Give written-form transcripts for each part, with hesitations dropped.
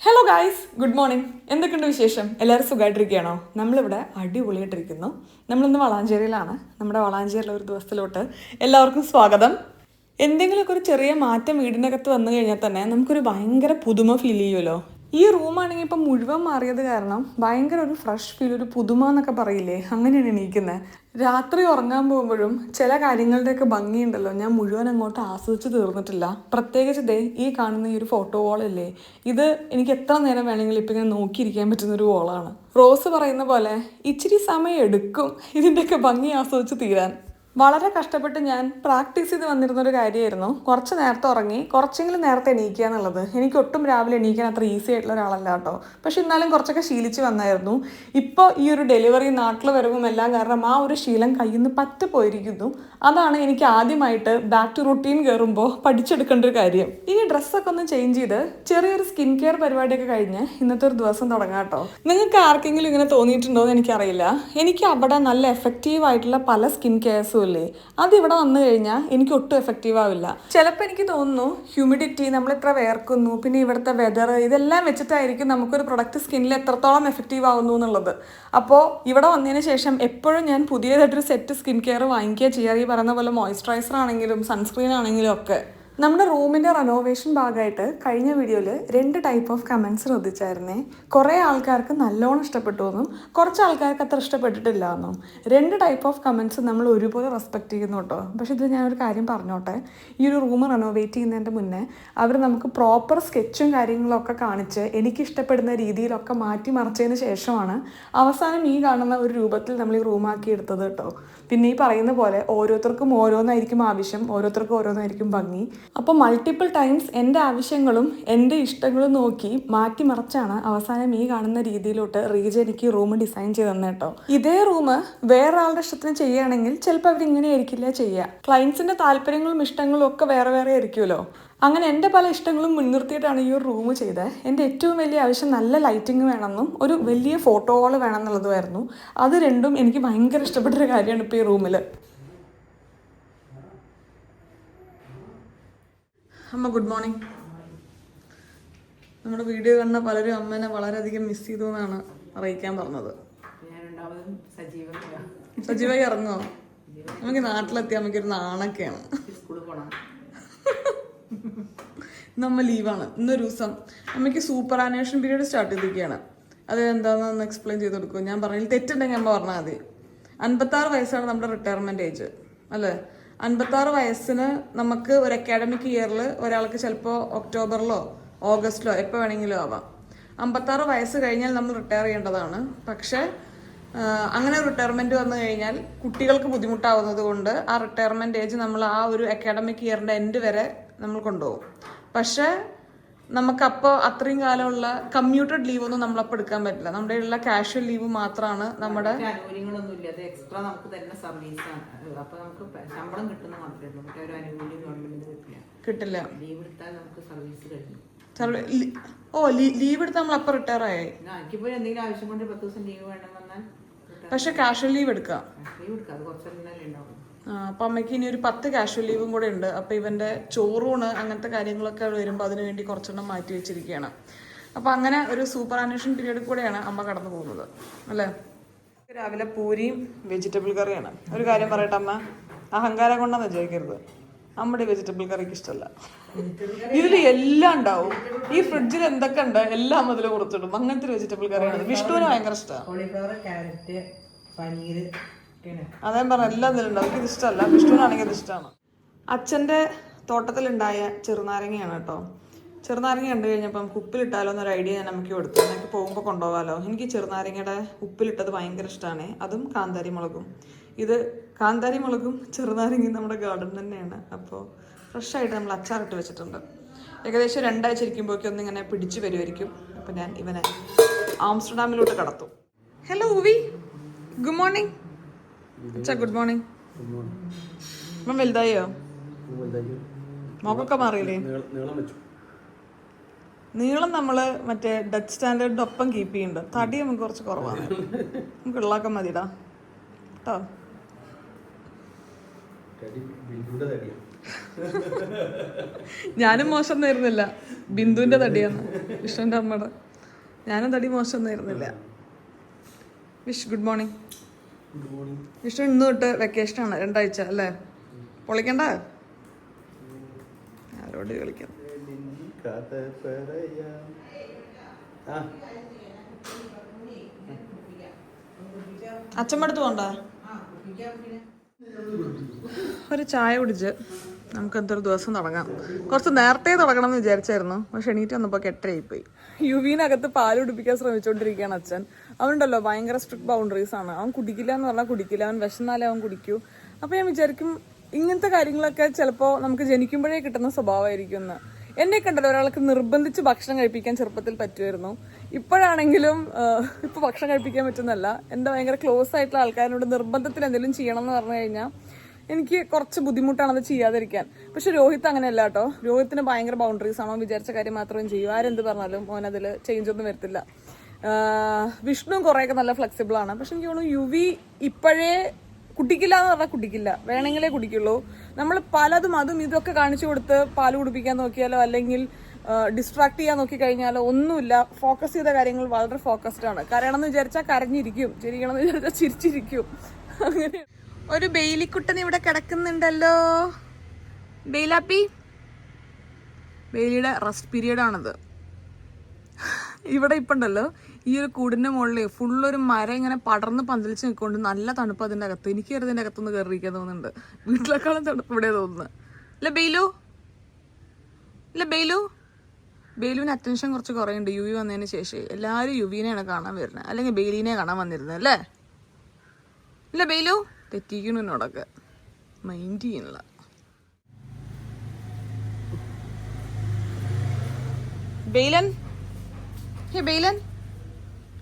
Hello guys, good morning. എന്തൊക്കെയുണ്ട് വിശേഷം? എല്ലാവരും സുഖമായിട്ടിരിക്കുകയാണോ? നമ്മളിവിടെ അടിപൊളിയായിട്ടിരിക്കുന്നു. നമ്മളിന്ന് വളാഞ്ചേരിയിലാണ്. നമ്മുടെ വളാഞ്ചേരിയിലെ ഒരു ദിവസത്തിലോട്ട് എല്ലാവർക്കും സ്വാഗതം. എന്തെങ്കിലുമൊക്കെ ഒരു ചെറിയ മാറ്റം വീടിനകത്ത് വന്നു കഴിഞ്ഞാൽ തന്നെ നമുക്കൊരു ഭയങ്കര പുതുമ ഫീൽ ചെയ്യുമല്ലോ. ഈ റൂമാണെങ്കിൽ ഇപ്പം മുഴുവൻ മാറിയത് കാരണം ഭയങ്കര ഒരു ഫ്രഷ് ഫീൽ, ഒരു പുതുമ എന്നൊക്കെ പറയില്ലേ, അങ്ങനെയാണ് എണീക്കുന്നത്. രാത്രി ഉറങ്ങാൻ പോകുമ്പോഴും ചില കാര്യങ്ങളുടെയൊക്കെ ഭംഗിയുണ്ടല്ലോ, ഞാൻ മുഴുവൻ അങ്ങോട്ട് ആസ്വദിച്ച് തീർന്നിട്ടില്ല. പ്രത്യേകിച്ച് ദേ ഈ കാണുന്ന ഈ ഒരു ഫോട്ടോ വാളല്ലേ, ഇത് എനിക്ക് എത്ര നേരം വേണമെങ്കിലും ഇപ്പം ഇങ്ങനെ നോക്കിയിരിക്കാൻ പറ്റുന്നൊരു വാളാണ്. റോസ് പറയുന്ന പോലെ ഇച്ചിരി സമയം എടുക്കും ഇതിൻ്റെയൊക്കെ ഭംഗി ആസ്വദിച്ച് തീരാൻ. വളരെ കഷ്ടപ്പെട്ട് ഞാൻ പ്രാക്ടീസ് ചെയ്ത് വന്നിരുന്നൊരു കാര്യമായിരുന്നു കുറച്ച് നേരത്തെ ഉറങ്ങി കുറച്ചെങ്കിലും നേരത്തെ എണീക്കുക എന്നുള്ളത്. എനിക്ക് ഒട്ടും രാവിലെ എണീക്കാൻ അത്ര ഈസി ആയിട്ടുള്ള ഒരാളല്ല കേട്ടോ. പക്ഷെ എന്നാലും കുറച്ചൊക്കെ ശീലിച്ച് വന്നായിരുന്നു. ഇപ്പോൾ ഈ ഒരു ഡെലിവറി, നാട്ടിൽ വരവും എല്ലാം കാരണം ആ ഒരു ശീലം കയ്യിൽ നിന്ന് പറ്റപ്പോയിരിക്കുന്നു. അതാണ് എനിക്ക് ആദ്യമായിട്ട് ബാക്ക് ടു റുട്ടീൻ കയറുമ്പോൾ പഠിച്ചെടുക്കേണ്ട ഒരു കാര്യം. ഇനി ഡ്രസ്സൊക്കെ ഒന്ന് ചേഞ്ച് ചെയ്ത് ചെറിയൊരു സ്കിൻ കെയർ പരിപാടിയൊക്കെ കഴിഞ്ഞ് ഇന്നത്തെ ഒരു ദിവസം തുടങ്ങാം കേട്ടോ. നിങ്ങൾക്ക് ആർക്കെങ്കിലും ഇങ്ങനെ തോന്നിയിട്ടുണ്ടോ എന്ന് എനിക്കറിയില്ല. എനിക്ക് അവിടെ നല്ല എഫക്റ്റീവ് ആയിട്ടുള്ള പല സ്കിൻ കെയർസും ഇല്ലേ, അതിവിടെ വന്നു കഴിഞ്ഞാൽ എനിക്ക് ഒട്ടും എഫക്റ്റീവ് ആവില്ല. ചിലപ്പോൾ എനിക്ക് തോന്നുന്നു ഹ്യൂമിഡിറ്റി, നമ്മൾ എത്ര വേർക്കുന്നു, പിന്നെ ഇവിടുത്തെ വെതർ, ഇതെല്ലാം വെച്ചിട്ടായിരിക്കും നമുക്കൊരു പ്രൊഡക്റ്റ് സ്കിന്നിൽ എത്രത്തോളം എഫക്റ്റീവ് ആവുന്നു എന്നുള്ളത്. അപ്പോൾ ഇവിടെ വന്നതിന് ശേഷം എപ്പോഴും ഞാൻ പുതിയതായിട്ടൊരു സെറ്റ് സ്കിൻ കെയർ വാങ്ങിക്കുക ചെയ്യാറ്. ഈ പറയുന്ന പോലെ മോയ്സ്ചറൈസർ ആണെങ്കിലും സൺസ്ക്രീൻ ആണെങ്കിലും ഒക്കെ. നമ്മുടെ റൂമിൻ്റെ റെനോവേഷൻ ഭാഗമായിട്ട് കഴിഞ്ഞ വീഡിയോയിൽ 2 ടൈപ്പ് ഓഫ് കമൻറ്റ്സ് ശ്രദ്ധിച്ചായിരുന്നേ. കുറേ ആൾക്കാർക്ക് നല്ലോണം ഇഷ്ടപ്പെട്ടു എന്നും കുറച്ച് ആൾക്കാർക്ക് അത്ര ഇഷ്ടപ്പെട്ടിട്ടില്ല എന്നും. 2 ടൈപ്പ് ഓഫ് കമൻറ്റ്സ് നമ്മൾ ഒരുപോലെ റെസ്പെക്റ്റ് ചെയ്യുന്നു കേട്ടോ. പക്ഷേ ഇത് ഞാനൊരു കാര്യം പറഞ്ഞോട്ടെ, ഈ ഒരു റൂം റെനോവേറ്റ് ചെയ്യുന്നതിൻ്റെ മുന്നേ അവർ നമുക്ക് പ്രോപ്പർ സ്കെച്ചും കാര്യങ്ങളൊക്കെ കാണിച്ച് എനിക്കിഷ്ടപ്പെടുന്ന രീതിയിലൊക്കെ മാറ്റി മറിച്ചതിന് ശേഷമാണ് അവസാനം ഈ കാണുന്ന ഒരു രൂപത്തിൽ നമ്മൾ ഈ റൂമാക്കി എടുത്തത് കേട്ടോ. പിന്നെ ഈ പറയുന്ന പോലെ ഓരോരുത്തർക്കും ഓരോന്നായിരിക്കും ആവശ്യം, ഓരോരുത്തർക്കും ഓരോന്നായിരിക്കും ഭംഗി. അപ്പോൾ മൾട്ടിപ്പിൾ ടൈംസ് എൻ്റെ ആവശ്യങ്ങളും എൻ്റെ ഇഷ്ടങ്ങളും നോക്കി മാറ്റി മറിച്ചാണ് അവസാനം ഈ കാണുന്ന രീതിയിലോട്ട് റീജ എനിക്ക് റൂം ഡിസൈൻ ചെയ്ത് തന്നെ കേട്ടോ. ഇതേ റൂം വേറെ ആളുടെ ഇഷ്ടത്തിന് ചെയ്യുകയാണെങ്കിൽ ചിലപ്പോൾ അവരിങ്ങനെ ആയിരിക്കില്ല ചെയ്യുക. ക്ലയൻസിൻ്റെ താല്പര്യങ്ങളും ഇഷ്ടങ്ങളും ഒക്കെ വേറെ വേറെ ആയിരിക്കുമല്ലോ. അങ്ങനെ എൻ്റെ പല ഇഷ്ടങ്ങളും മുൻനിർത്തിയിട്ടാണ് ഈ ഒരു റൂം ചെയ്തത്. എൻ്റെ ഏറ്റവും വലിയ ആവശ്യം നല്ല ലൈറ്റിംഗ് വേണമെന്നും ഒരു വലിയ ഫോട്ടോ വാൾ വേണം എന്നുള്ളതുമായിരുന്നു. അത് രണ്ടും എനിക്ക് ഭയങ്കര ഇഷ്ടപ്പെട്ടൊരു കാര്യമാണ് ഇപ്പോൾ ഈ റൂമിൽ. അമ്മ ഗുഡ് മോർണിംഗ്. നമ്മുടെ വീഡിയോ കണ്ട പലരും അമ്മേനെ വളരെയധികം മിസ് ചെയ്തു എന്നാണ് അറിയിക്കാൻ പറഞ്ഞത്. സജീവായി ഇറങ്ങുമോ? നമുക്ക് നാട്ടിലെത്തി അമ്മയ്ക്കൊരു നാണൊക്കെയാണ്. നമ്മ ലീവാണ് ഇന്നൊരു ദിവസം. അമ്മയ്ക്ക് സൂപ്പർ ആനിവേഷൻ പീരീഡ് സ്റ്റാർട്ട് ചെയ്തിരിക്കുകയാണ്. അത് എന്താണെന്ന് എക്സ്പ്ലെയിൻ ചെയ്ത് കൊടുക്കും. ഞാൻ പറഞ്ഞതിൽ തെറ്റുണ്ടെങ്കിൽ അമ്മ പറഞ്ഞാൽ മതി. 56 വയസ്സാണ് നമ്മുടെ റിട്ടയർമെൻറ്റ് ഏജ് അല്ലേ. 56 വയസ്സിന് നമുക്ക് ഒരു അക്കാഡമിക് ഇയറിൽ ഒരാൾക്ക് ചിലപ്പോൾ ഒക്ടോബറിലോ ഓഗസ്റ്റിലോ എപ്പോൾ വേണമെങ്കിലും ആവാം. 56 വയസ്സ് കഴിഞ്ഞാൽ നമ്മൾ റിട്ടയർ ചെയ്യേണ്ടതാണ്. പക്ഷേ അങ്ങനെ റിട്ടയർമെൻറ്റ് വന്നു കഴിഞ്ഞാൽ കുട്ടികൾക്ക് ബുദ്ധിമുട്ടാവുന്നത് കൊണ്ട് ആ റിട്ടയർമെൻറ്റ് ഏജ് നമ്മൾ ആ ഒരു അക്കാഡമിക് ഇയറിൻ്റെ എൻഡ് വരെ നമ്മൾ കൊണ്ടുപോകും. പക്ഷേ നമുക്കപ്പോൾ അത്രയും കാലമുള്ള കമ്മ്യൂട്ടഡ് ലീവ് ഒന്നും നമ്മളപ്പോൾ എടുക്കാൻ പറ്റില്ല. നമ്മുടെ ഉള്ള കാഷ്വൽ ലീവ് മാത്രമാണ് നമ്മുടെ എക്സ്ട്രാ നമുക്ക് തരുന്ന സർവീസാണ്. അപ്പൊ നമുക്ക് ശമ്പളം കിട്ടുന്ന മാത്രമേ ഉള്ളൂ. മറ്റേ ഒരു ആനുകൂല്യം ഗവൺമെന്റിന് കിട്ടില്ല. ലീവ് എടുത്താൽ നമുക്ക് സർവീസ് കഴിഞ്ഞു. ലീവ് എടുത്താൽ നമ്മൾ അപ്പം റിട്ടയർ ആയി. എനിക്കിപ്പോ എന്തെങ്കിലും ആവശ്യം കൊണ്ട് 10 ദിവസം ലീവ് വേണം വന്നാൽ പക്ഷെ കാഷ്വൽ ലീവ് എടുക്കാം. അത് കുറച്ചല്ലേ ഉണ്ടാവും. അപ്പം അമ്മയ്ക്ക് ഇനി ഒരു 10 കാഷ്വൽ ലീവും കൂടെ ഉണ്ട്. അപ്പം ഇവൻ്റെ ചോറൂണ് അങ്ങനത്തെ കാര്യങ്ങളൊക്കെ വരുമ്പോൾ അതിനു വേണ്ടി കുറച്ചെണ്ണം മാറ്റി വെച്ചിരിക്കുകയാണ്. അപ്പം അങ്ങനെ ഒരു സൂപ്പർ ആനിവേഷൻ പീരീഡ് കൂടെയാണ് അമ്മ കടന്നു പോകുന്നത് അല്ലേ. രാവിലെ പൂരിയും വെജിറ്റബിൾ കറിയാണ്. ഒരു കാര്യം പറയട്ടെ അമ്മ, അഹങ്കാരം കൊണ്ടാന്ന് വിചാരിക്കരുത്, നമ്മുടെ വെജിറ്റബിൾ കറിക്ക് ഇഷ്ടമല്ല. ഇതിൽ എല്ലാം ഉണ്ടാവും. ഈ ഫ്രിഡ്ജിൽ എന്തൊക്കെ ഉണ്ട് എല്ലാം അതിൽ കുറച്ചിടും. അങ്ങനത്തെ ഒരു വെജിറ്റബിൾ കറിയാണ്. വിഷ്ണുവിന് ഭയങ്കര ഇഷ്ടമാണ്. അതേ പറഞ്ഞ എല്ലാം ഇതിലുണ്ടാവും. എനിക്കിത് ഇഷ്ടമല്ല, വിഷ്ണുവിനാണെങ്കിൽ ഇത് ഇഷ്ടമാണ്. അച്ഛൻ്റെ തോട്ടത്തിലുണ്ടായ ചെറുനാരങ്ങയാണ് കേട്ടോ. ചെറുനാരങ്ങ കണ്ടു കഴിഞ്ഞപ്പോൾ നമുക്ക് ഉപ്പിലിട്ടാലോ എന്നൊരു ഐഡിയ ഞാൻ നമുക്ക് കൊടുത്തു. എനിക്ക് പോകുമ്പോൾ കൊണ്ടുപോകാമല്ലോ. എനിക്ക് ചെറുനാരങ്ങയുടെ ഉപ്പിലിട്ടത് ഭയങ്കര ഇഷ്ടമാണ്. അതും കാന്താരി മുളകും. ഇത് കാന്താരി മുളകും ചെറുനാരങ്ങയും നമ്മുടെ ഗാർഡൻ തന്നെയാണ്. അപ്പോൾ ഫ്രഷായിട്ട് നമ്മൾ അച്ചാറിട്ട് വെച്ചിട്ടുണ്ട്. ഏകദേശം 2 ആഴ്ച ഇരിക്കുമ്പോഴേക്കും ഒന്നിങ്ങനെ പിടിച്ചു വരുമായിരിക്കും. അപ്പോൾ ഞാൻ ഇവനെ ആംസ്റ്റർഡാമിലോട്ട് കടത്തും. Hello Uvi, good morning. അച്ഛാ ഗുഡ് മോർണിംഗ്. അപ്പം വലുതായോ? മോക്കൊക്കെ മാറിയില്ലേ? നീളം നമ്മൾ മറ്റേ ഡച്ച് സ്റ്റാൻഡേർഡിൻ്റെ ഒപ്പം കീപ്പ് ചെയ്യുന്നുണ്ട്. തടി നമുക്ക് കുറച്ച് കുറവാണ്. നമുക്ക് ഉള്ളാക്കാൻ മതിടാ കേട്ടോ. ഞാനും മോശം ആയിരുന്നില്ല, ബിന്ദുവിന്റെ തടിയാണ് വിഷ്ണുവിന്റെ അമ്മയുടെ. ഞാനും തടി മോശം ആയിരുന്നില്ല. Wish good morning. വിഷ്ണു ഇന്ന് തൊട്ട് വെക്കേഷനാണ്, 2 ആഴ്ച അല്ലേ? പൊളിക്കണ്ട, ആരോട് കളിക്കാം. അച്ഛമ്മടുത്ത് പോണ്ട. ഒരു ചായ കുടിച്ച് നമുക്ക് എന്തൊരു ദിവസം തുടങ്ങാം. കുറച്ച് നേരത്തെ തുടങ്ങണം എന്ന് വിചാരിച്ചായിരുന്നു, പക്ഷെ എണീറ്റ് വന്നപ്പോൾ 8:30 യുവീനകത്ത് പാല് കുടിപ്പിക്കാൻ ശ്രമിച്ചുകൊണ്ടിരിക്കുകയാണ് അച്ഛൻ. അവനുണ്ടല്ലോ ഭയങ്കര സ്ട്രിക്ട് ബൗണ്ടറീസ് ആണ്. അവൻ കുടിക്കില്ല എന്ന് പറഞ്ഞാൽ കുടിക്കില്ല, അവൻ വിശന്നാലേ അവൻ കുടിക്കൂ. അപ്പോൾ ഞാൻ വിചാരിക്കും ഇങ്ങനത്തെ കാര്യങ്ങളൊക്കെ ചിലപ്പോൾ നമുക്ക് ജനിക്കുമ്പോഴേ കിട്ടുന്ന സ്വഭാവമായിരിക്കും എന്ന്. എന്നെ കണ്ടല്ലോ ഒരാൾക്ക് നിർബന്ധിച്ച് ഭക്ഷണം കഴിപ്പിക്കാൻ ചെറുപ്പത്തിൽ പറ്റുമായിരുന്നു. ഇപ്പോഴാണെങ്കിലും ഇപ്പോൾ ഭക്ഷണം കഴിപ്പിക്കാൻ പറ്റുന്നല്ല. എൻ്റെ ഭയങ്കര ക്ലോസ് ആയിട്ടുള്ള ആൾക്കാരോട് നിർബന്ധത്തിൽ എന്തെങ്കിലും ചെയ്യണം എന്ന് പറഞ്ഞു കഴിഞ്ഞാൽ എനിക്ക് കുറച്ച് ബുദ്ധിമുട്ടാണത് ചെയ്യാതിരിക്കാൻ. പക്ഷെ രോഹിത് അങ്ങനെയല്ല കേട്ടോ. രോഹിത്തിന് ഭയങ്കര ബൗണ്ടറീസ് ആണോ, വിചാരിച്ച കാര്യം മാത്രമേ ചെയ്യൂ. ആരെന്ത് പറഞ്ഞാലും മോനതിൽ ചേഞ്ച് ഒന്നും വരത്തില്ല. വിഷ്ണു കുറേയൊക്കെ നല്ല ഫ്ലെക്സിബിൾ ആണ്. പക്ഷെ എനിക്ക് തോന്നുന്നു യുവി ഇപ്പോഴേ കുടിക്കില്ല എന്ന് പറഞ്ഞാൽ കുടിക്കില്ല, വേണമെങ്കിലേ കുടിക്കുള്ളൂ. നമ്മൾ പലതും അതും ഇതൊക്കെ കാണിച്ചു കൊടുത്ത് പാല് കുടിപ്പിക്കാൻ നോക്കിയാലോ അല്ലെങ്കിൽ ഡിസ്ട്രാക്ട് ചെയ്യാൻ നോക്കി കഴിഞ്ഞാലോ ഒന്നുമില്ല. ഫോക്കസ് ചെയ്ത കാര്യങ്ങൾ വളരെ ഫോക്കസ്ഡ് ആണ്. കരയണമെന്ന് വിചാരിച്ചാൽ കരഞ്ഞിരിക്കും, ചിരിക്കണമെന്ന് വിചാരിച്ചാൽ ചിരിച്ചിരിക്കും. അങ്ങനെ ഒരു ബെയിലിക്കുട്ടൻ ഇവിടെ കിടക്കുന്നുണ്ടല്ലോ. ബെയിലാപ്പി, ബെയിലിയുടെ റെസ്റ്റ് പീരീഡ് ആണിത്. ഇവിടെ ഇപ്പം ഉണ്ടല്ലോ ഈ ഒരു കൂടിൻ്റെ മുകളിൽ ഫുള്ളൊരു മരം ഇങ്ങനെ പടർന്ന് പന്തലിച്ച് നിൽക്കൊണ്ട് നല്ല തണുപ്പ് അതിൻ്റെ അകത്ത്. എനിക്ക് അതിൻ്റെ അകത്തൊന്ന് കയറിയിരിക്കാൻ തോന്നുന്നുണ്ട്. വീട്ടിലേക്കാളും തണുപ്പ് ഇവിടെ തോന്നുന്നത്. അല്ല ബെയിലു, ഇല്ല ബെയിലു. ബെയിലുവിന് അറ്റൻഷൻ കുറച്ച് കുറയുണ്ട് യുവി വന്നതിന് ശേഷം. എല്ലാവരും യുവിനെയാണ് കാണാൻ വരുന്നത്, അല്ലെങ്കിൽ ബെയിലിനെ കാണാൻ വന്നിരുന്നത് അല്ലേ? ഇല്ല ബെയിലു, തെറ്റിക്കണു എന്നോടൊക്കെ, മൈൻഡ് ചെയ്യണില്ല. ബെയിലൻ, ഹേ ബെയിലൻ,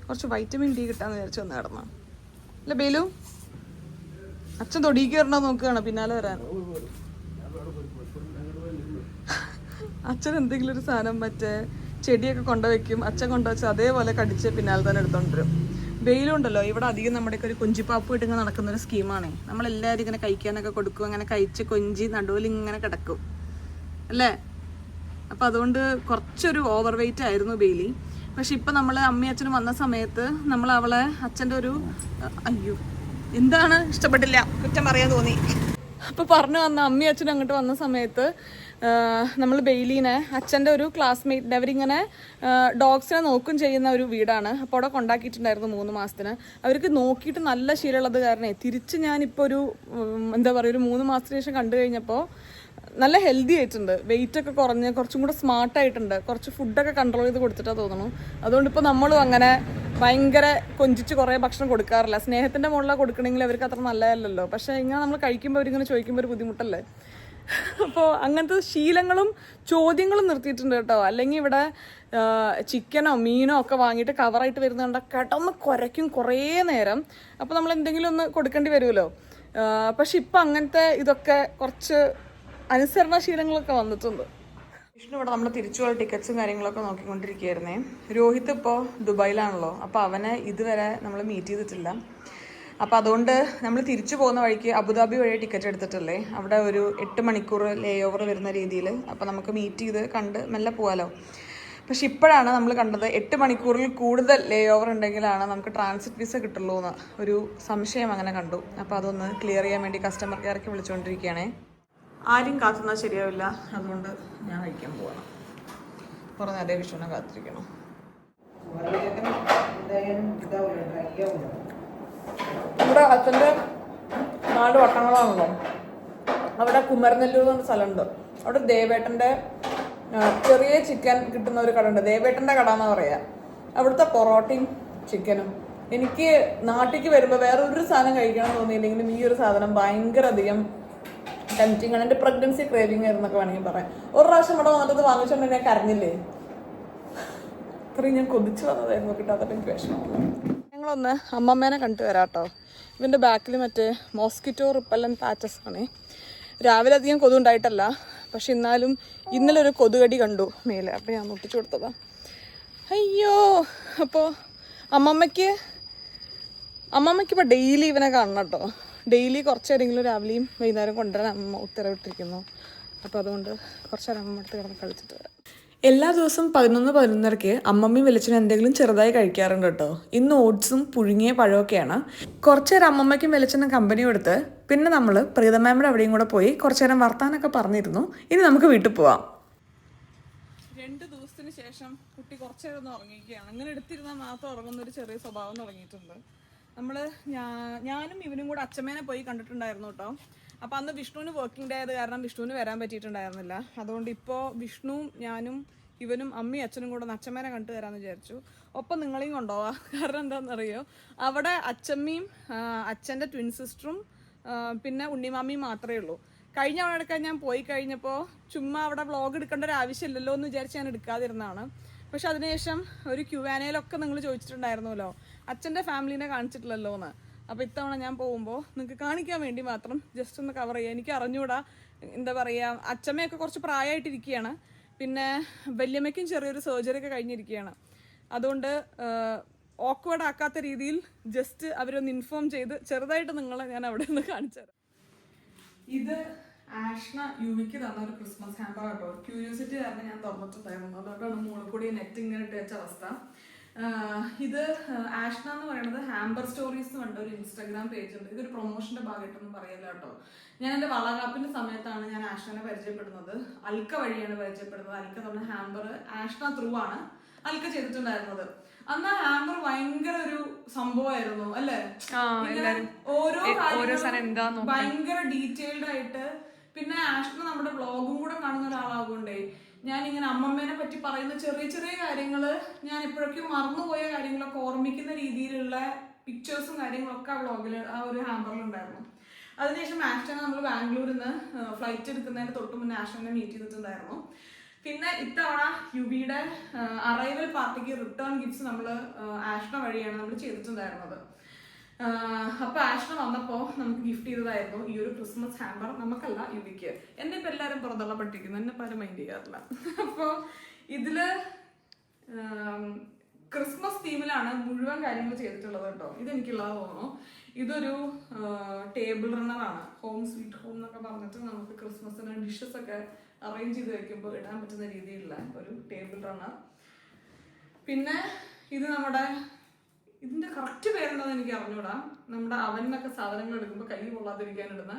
കുറച്ച് വൈറ്റമിൻ ഡി കിട്ടാന്ന് വിചാരിച്ചു വന്ന് കിടന്ന. അല്ല ബെയിലു, അച്ഛൻ തൊടിക്ക് കയറണോ നോക്കുകയാണ് പിന്നാലെ വരാൻ. അച്ഛൻ എന്തെങ്കിലും ഒരു സാധനം മറ്റേ ചെടിയൊക്കെ കൊണ്ടുവയ്ക്കും, അച്ഛൻ കൊണ്ടുവച്ച് അതേപോലെ കടിച്ച് പിന്നാലെ തന്നെ എടുത്തോണ്ടിരും. ബെയിലുണ്ടല്ലോ ഇവിടെ അധികം നമ്മുടെയൊക്കെ ഒരു കൊഞ്ചിപ്പാപ്പ് ഇട്ട് ഇങ്ങനെ നടക്കുന്നൊരു സ്കീമാണേ. നമ്മളെല്ലാവരും ഇങ്ങനെ കഴിക്കാനൊക്കെ കൊടുക്കും, അങ്ങനെ കഴിച്ച് കൊഞ്ചി നടുവിൽ ഇങ്ങനെ കിടക്കും അല്ലേ? അപ്പം അതുകൊണ്ട് കുറച്ചൊരു ഓവർ വെയിറ്റ് ആയിരുന്നു ബെയിലി. പക്ഷെ ഇപ്പം നമ്മൾ അമ്മയും അച്ഛനും വന്ന സമയത്ത് നമ്മൾ അവളെ അച്ഛൻ്റെ ഒരു അയ്യോ എന്താണ് ഇഷ്ടപ്പെട്ടില്ല, കുറ്റം പറയാൻ തോന്നി. അപ്പോൾ പറഞ്ഞു വന്ന അമ്മയും അച്ഛനും അങ്ങോട്ട് വന്ന സമയത്ത് നമ്മൾ ബെയിലീനെ അച്ഛൻ്റെ ഒരു ക്ലാസ്മേറ്റിൻ്റെ അവരിങ്ങനെ ഡോഗ്സിനെ നോക്കും ചെയ്യുന്ന ഒരു വീടാണ്. അപ്പോൾ അവിടെ കൊണ്ടാക്കിയിട്ടുണ്ടായിരുന്നു 3 മാസത്തിന്. അവർക്ക് നോക്കിയിട്ട് നല്ല ശീലമുള്ളത് കാരണേ തിരിച്ച് ഞാനിപ്പോൾ ഒരു എന്താ പറയുക ഒരു 3 മാസത്തിന് ശേഷം കണ്ടു കഴിഞ്ഞപ്പോൾ നല്ല ഹെൽത്തി ആയിട്ടുണ്ട്. വെയിറ്റ് ഒക്കെ കുറഞ്ഞ് കുറച്ചും കൂടെ സ്മാർട്ടായിട്ടുണ്ട്. കുറച്ച് ഫുഡൊക്കെ കൺട്രോൾ ചെയ്ത് കൊടുത്തിട്ടാണ് തോന്നുന്നു. അതുകൊണ്ട് ഇപ്പോൾ നമ്മളും അങ്ങനെ ഭയങ്കര കൊഞ്ചിച്ച് കുറേ ഭക്ഷണം കൊടുക്കാറില്ല. സ്നേഹത്തിൻ്റെ മുകളിലാണ് കൊടുക്കണമെങ്കിൽ അവർക്ക് അത്ര നല്ലതല്ലല്ലോ. പക്ഷേ ഇങ്ങനെ നമ്മൾ കഴിക്കുമ്പോൾ അവരിങ്ങനെ ചോദിക്കുമ്പോൾ ഒരു ബുദ്ധിമുട്ടല്ലേ. അപ്പോൾ അങ്ങനത്തെ ശീലങ്ങളും ചോദ്യങ്ങളും നിർത്തിയിട്ടുണ്ട് കേട്ടോ. അല്ലെങ്കിൽ ഇവിടെ ചിക്കനോ മീനോ ഒക്കെ വാങ്ങിയിട്ട് കവറായിട്ട് വരുന്നുണ്ട് കിടന്ന് കുരയ്ക്കും കുറേ നേരം. അപ്പോൾ നമ്മൾ എന്തെങ്കിലും ഒന്ന് കൊടുക്കേണ്ടി വരുമല്ലോ. പക്ഷെ ഇപ്പം അങ്ങനത്തെ ഇതൊക്കെ കുറച്ച് അനുസരണശീലങ്ങളൊക്കെ വന്നിട്ടുണ്ട്. വിഷ്ണു ഇവിടെ നമ്മൾ തിരിച്ചുള്ള ടിക്കറ്റ്സും കാര്യങ്ങളൊക്കെ നോക്കിക്കൊണ്ടിരിക്കുകയായിരുന്നേ. രോഹിത് ഇപ്പോൾ ദുബായിലാണല്ലോ, അപ്പോൾ അവനെ ഇതുവരെ നമ്മൾ മീറ്റ് ചെയ്തിട്ടില്ല. അപ്പോൾ അതുകൊണ്ട് നമ്മൾ തിരിച്ചു പോകുന്ന വഴിക്ക് അബുദാബി വഴി ടിക്കറ്റ് എടുത്തിട്ടല്ലേ, അവിടെ ഒരു 8 മണിക്കൂർ ലേ ഓവർ വരുന്ന രീതിയിൽ. അപ്പോൾ നമുക്ക് മീറ്റ് ചെയ്ത് കണ്ട് മെല്ലെ പോകാമല്ലോ. പക്ഷെ ഇപ്പോഴാണ് നമ്മൾ കണ്ടത് 8 മണിക്കൂറിൽ കൂടുതൽ ലേ ഓവർ ഉണ്ടെങ്കിലാണ് നമുക്ക് ട്രാൻസിറ്റ് വിസ കിട്ടുള്ളൂ എന്ന് ഒരു സംശയം അങ്ങനെ കണ്ടു. അപ്പോൾ അതൊന്ന് ക്ലിയർ ചെയ്യാൻ വേണ്ടി കസ്റ്റമർ കെയർക്ക് വിളിച്ചുകൊണ്ടിരിക്കുകയാണേ. ആരും കാത്തുന്നാൽ ശരിയാവില്ല, അതുകൊണ്ട് ഞാൻ കഴിക്കാൻ പോകണം. കുറേ നേരം വിഷുവിനെ കാത്തിരിക്കണം. ഇവിടെ അച്ഛൻ്റെ നാട് വട്ടങ്ങളാണല്ലോ. അവിടെ കുമരനെല്ലൂർ എന്ന് പറഞ്ഞ സ്ഥലമുണ്ട്. അവിടെ ദേവേട്ടൻ്റെ ചെറിയ ചിക്കൻ കിട്ടുന്ന ഒരു കട ഉണ്ട്. ദേവേട്ടൻ്റെ കട എന്നാ പറയാ. അവിടുത്തെ പൊറോട്ടയും ചിക്കനും എനിക്ക് നാട്ടിലേക്ക് വരുമ്പോൾ വേറൊരു സാധനം കഴിക്കണം തോന്നിയില്ലെങ്കിലും ഈ ഒരു സാധനം ഭയങ്കര അധികം ടെംപ്റ്റിംഗ് ആണ്. എൻ്റെ പ്രഗ്നൻസി ക്രേവിങ് ആയിരുന്നൊക്കെ വേണമെങ്കിൽ പറയാം. ഒരു പ്രാവശ്യം ഇവിടെ വന്നിട്ട് വാങ്ങിച്ചുകൊണ്ട് ഞാൻ കരഞ്ഞില്ലേ, അത്രയും ഞാൻ കൊതിച്ചു വന്നതായിരുന്നു. കിട്ടാത്ത എനിക്ക് വിഷമമല്ല. ഞങ്ങളൊന്ന് അമ്മമ്മേനെ കണ്ടു വരാം കേട്ടോ. ഇവൻ്റെ ബാക്കിൽ മറ്റേ മോസ്കിറ്റോ റിപ്പല്ലൻ പാച്ചസ് ആണ്. രാവിലെ അധികം കൊതു ഉണ്ടായിട്ടല്ല, പക്ഷെ എന്നാലും ഇന്നലെ ഒരു കൊതുകടി കണ്ടു മേലെ. അപ്പോൾ ഞാൻ ഒട്ടിച്ചു കൊടുത്തതാ. അയ്യോ, അപ്പോൾ അമ്മമ്മയ്ക്ക് ഇപ്പോൾ ഡെയിലി ഇവനെ കാണണം കേട്ടോ. ഡെയിലി കുറച്ച് നേരമെങ്കിലും രാവിലെയും വൈകുന്നേരം കൊണ്ടുവരാൻ അമ്മ ഉത്തരവിട്ടിരിക്കുന്നു. അപ്പോൾ അതുകൊണ്ട് കുറച്ച് നേരം അമ്മമ്മ അടുത്ത് കിടന്ന് കളിച്ചിട്ട് വരാം. എല്ലാ ദിവസവും 11-11:30 അമ്മമ്മയും വെളിച്ചനും എന്തെങ്കിലും ചെറുതായി കഴിക്കാറുണ്ട് കേട്ടോ. ഇന്ന് ഓട്സും പുഴുങ്ങിയ പഴമൊക്കെയാണ്. കുറച്ച് നേരം അമ്മമ്മയ്ക്കും വെളിച്ചനും കമ്പനി കൊടുത്ത് പിന്നെ നമ്മൾ പ്രീതമാമയുടെ അവിടെയും കൂടെ പോയി കുറച്ച് നേരം വർത്താനൊക്കെ പറഞ്ഞിരുന്നു. ഇനി നമുക്ക് വീട്ടിൽ പോവാം. 2 ദിവസത്തിന് ശേഷം കുട്ടി കുറച്ച് നേരം ഒന്ന് ഉറങ്ങിയിരിക്കുകയാണ്. അങ്ങനെ എടുത്തിരുന്നാൽ മാത്രം ഉറങ്ങുന്നൊരു ചെറിയ സ്വഭാവം തുടങ്ങിയിട്ടുണ്ട്. ഞാനും ഇവനും കൂടെ അച്ഛമ്മേനെ പോയി കണ്ടിട്ടുണ്ടായിരുന്നു കേട്ടോ. അപ്പോൾ അന്ന് വിഷ്ണുവിന് വർക്കിംഗ് ഡേ ആയത് കാരണം വിഷ്ണുവിന് വരാൻ പറ്റിയിട്ടുണ്ടായിരുന്നില്ല. അതുകൊണ്ട് ഇപ്പോൾ വിഷ്ണുവും ഞാനും ഇവനും അമ്മയും അച്ഛനും കൂടെ അച്ഛമ്മേനെ കണ്ടു തരാമെന്ന് വിചാരിച്ചു. ഒപ്പം നിങ്ങളെയും കൊണ്ടുപോവാം. കാരണം എന്താണെന്നറിയോ, അവിടെ അച്ഛമ്മയും അച്ഛൻ്റെ ട്വിൻ സിസ്റ്ററും പിന്നെ ഉണ്ണിമാമിയും മാത്രമേ ഉള്ളൂ. കഴിഞ്ഞ തവണ ഞാൻ പോയി കഴിഞ്ഞപ്പോൾ ചുമ്മാ അവിടെ വ്ളോഗ് എടുക്കേണ്ട ഒരു ആവശ്യമില്ലല്ലോ എന്ന് വിചാരിച്ച് ഞാൻ എടുക്കാതിരുന്നതാണ്. പക്ഷെ അതിനുശേഷം ഒരു Q&Aയിലൊക്കെ നിങ്ങൾ ചോദിച്ചിട്ടുണ്ടായിരുന്നല്ലോ അച്ഛൻ്റെ ഫാമിലീനെ കാണിച്ചിട്ടില്ലല്ലോ എന്ന്. അപ്പോൾ ഇത്തവണ ഞാൻ പോകുമ്പോൾ നിങ്ങൾക്ക് കാണിക്കാൻ വേണ്ടി മാത്രം ജസ്റ്റ് ഒന്ന് കവർ ചെയ്യുക. എനിക്ക് അറിഞ്ഞൂടാ, എന്താ പറയുക, അച്ഛമ്മയൊക്കെ കുറച്ച് പ്രായമായിട്ടിരിക്കുകയാണ്. പിന്നെ വല്യമ്മയ്ക്കും ചെറിയൊരു സർജറി ഒക്കെ കഴിഞ്ഞിരിക്കുകയാണ്. അതുകൊണ്ട് ഓക്വേർഡ് ആക്കാത്ത രീതിയിൽ ജസ്റ്റ് അവരൊന്ന് ഇൻഫോം ചെയ്ത് ചെറുതായിട്ട് നിങ്ങളെ ഞാൻ അവിടെ നിന്ന് കാണിച്ചു തരാം. ഇത് ആഷ്ന യുവിക്ക് തന്ന ഒരു ക്രിസ്മസ് ഹാമ്പർ കേട്ടോ. ക്യൂരിയോസിറ്റി കാരണം ഞാൻ തുറന്നിട്ടുണ്ടായിരുന്നു. അതുകൊണ്ടാണ് മുകളിൽ കൂടി നെറ്റ് ഇങ്ങനെ ഇട്ട് വെച്ച അവസ്ഥ. ഇത് ആഷ്ന എന്ന് പറയുന്നത് ഹാമ്പർ സ്റ്റോറീസ് എന്ന് പറഞ്ഞ ഒരു ഇൻസ്റ്റാഗ്രാം പേജ് ഉണ്ട്. ഇതൊരു പ്രൊമോഷന്റെ ഭാഗമായിട്ടൊന്നും പറയില്ല കേട്ടോ. ഞാൻ എൻ്റെ വളകാപ്പിന്റെ സമയത്താണ് ഞാൻ ആഷ്നെ പരിചയപ്പെടുന്നത്. അൽക്ക വഴിയാണ് പരിചയപ്പെടുന്നത്. അൽക്ക തന്ന ഹാമ്പർ ആഷ്ന ത്രൂ ആണ് അൽക്ക ചെയ്തിട്ടുണ്ടായിരുന്നത്. അന്ന് ഹാമ്പർ ഭയങ്കര ഒരു സംഭവമായിരുന്നു അല്ലേ? ഓരോ കാര്യങ്ങളും ഭയങ്കര ഡീറ്റെയിൽഡ് ആയിട്ട്. പിന്നെ ആഷ്ന നമ്മുടെ വ്ളോഗും കൂടെ കാണുന്ന ഒരാളാകൊണ്ടേ ഞാൻ ഇങ്ങനെ അമ്മമ്മേനെ പറ്റി പറയുന്ന ചെറിയ ചെറിയ കാര്യങ്ങള് ഞാൻ എപ്പോഴൊക്കെ മറന്നുപോയ കാര്യങ്ങളൊക്കെ ഓർമ്മിക്കുന്ന രീതിയിലുള്ള പിക്ചേഴ്സും കാര്യങ്ങളൊക്കെ ആ വ്ളോഗില് ആ ഒരു ഹാമ്പറിൽ ഉണ്ടായിരുന്നു. അതിനുശേഷം ആഷ്നെ നമ്മൾ ബാംഗ്ലൂരിൽ നിന്ന് ഫ്ലൈറ്റ് എടുക്കുന്നതിന് തൊട്ട് മുന്നേ ആഷ്നെ മീറ്റ് ചെയ്തിട്ടുണ്ടായിരുന്നു. പിന്നെ ഇത്തവണ യുവിയുടെ അറൈവൽ പാർട്ടിക്ക് റിട്ടേൺ ഗിഫ്റ്റ്സ് നമ്മൾ ആഷ്ന വഴിയാണ് നമ്മൾ ചെയ്തിട്ടുണ്ടായിരുന്നത്. അപ്പൊ ആഷ്ന വന്നപ്പോ നമുക്ക് ഗിഫ്റ്റ് ചെയ്തതായിരുന്നു ഈ ഒരു ക്രിസ്മസ് ഹാമ്പർ. നമുക്കല്ല, യുവിക്ക്. എന്നെ ഇപ്പൊ എല്ലാരും പുറന്തള്ളപ്പെട്ടിരിക്കുന്നു, എന്നെ പല മൈൻഡ് ചെയ്യാറില്ല. അപ്പൊ ഇതില് ക്രിസ്മസ് തീമിലാണ് മുഴുവൻ കാര്യങ്ങൾ ചെയ്തിട്ടുള്ളത് കേട്ടോ. ഇതെനിക്കുള്ളത് തോന്നുന്നു. ഇതൊരു ടേബിൾ റണ്ണറാണ്. ഹോം സ്വീറ്റ് ഹോം എന്നൊക്കെ പറഞ്ഞിട്ട് നമുക്ക് ക്രിസ്മസിന് ഡിഷസ് ഒക്കെ അറേഞ്ച് ചെയ്ത് വെക്കുമ്പോൾ ഇടാൻ പറ്റുന്ന രീതിയിലുള്ള ഒരു ടേബിൾ റണ്ണർ. പിന്നെ ഇത് നമ്മുടെ, ഇതിന്റെ കറക്റ്റ് പേരെന്താന്ന് എനിക്ക് അറിഞ്ഞൂടാ, നമ്മുടെ അവനൊക്കെ സാധനങ്ങൾ എടുക്കുമ്പോൾ കൈ കൊള്ളാതിരിക്കാൻ ഇടുന്ന.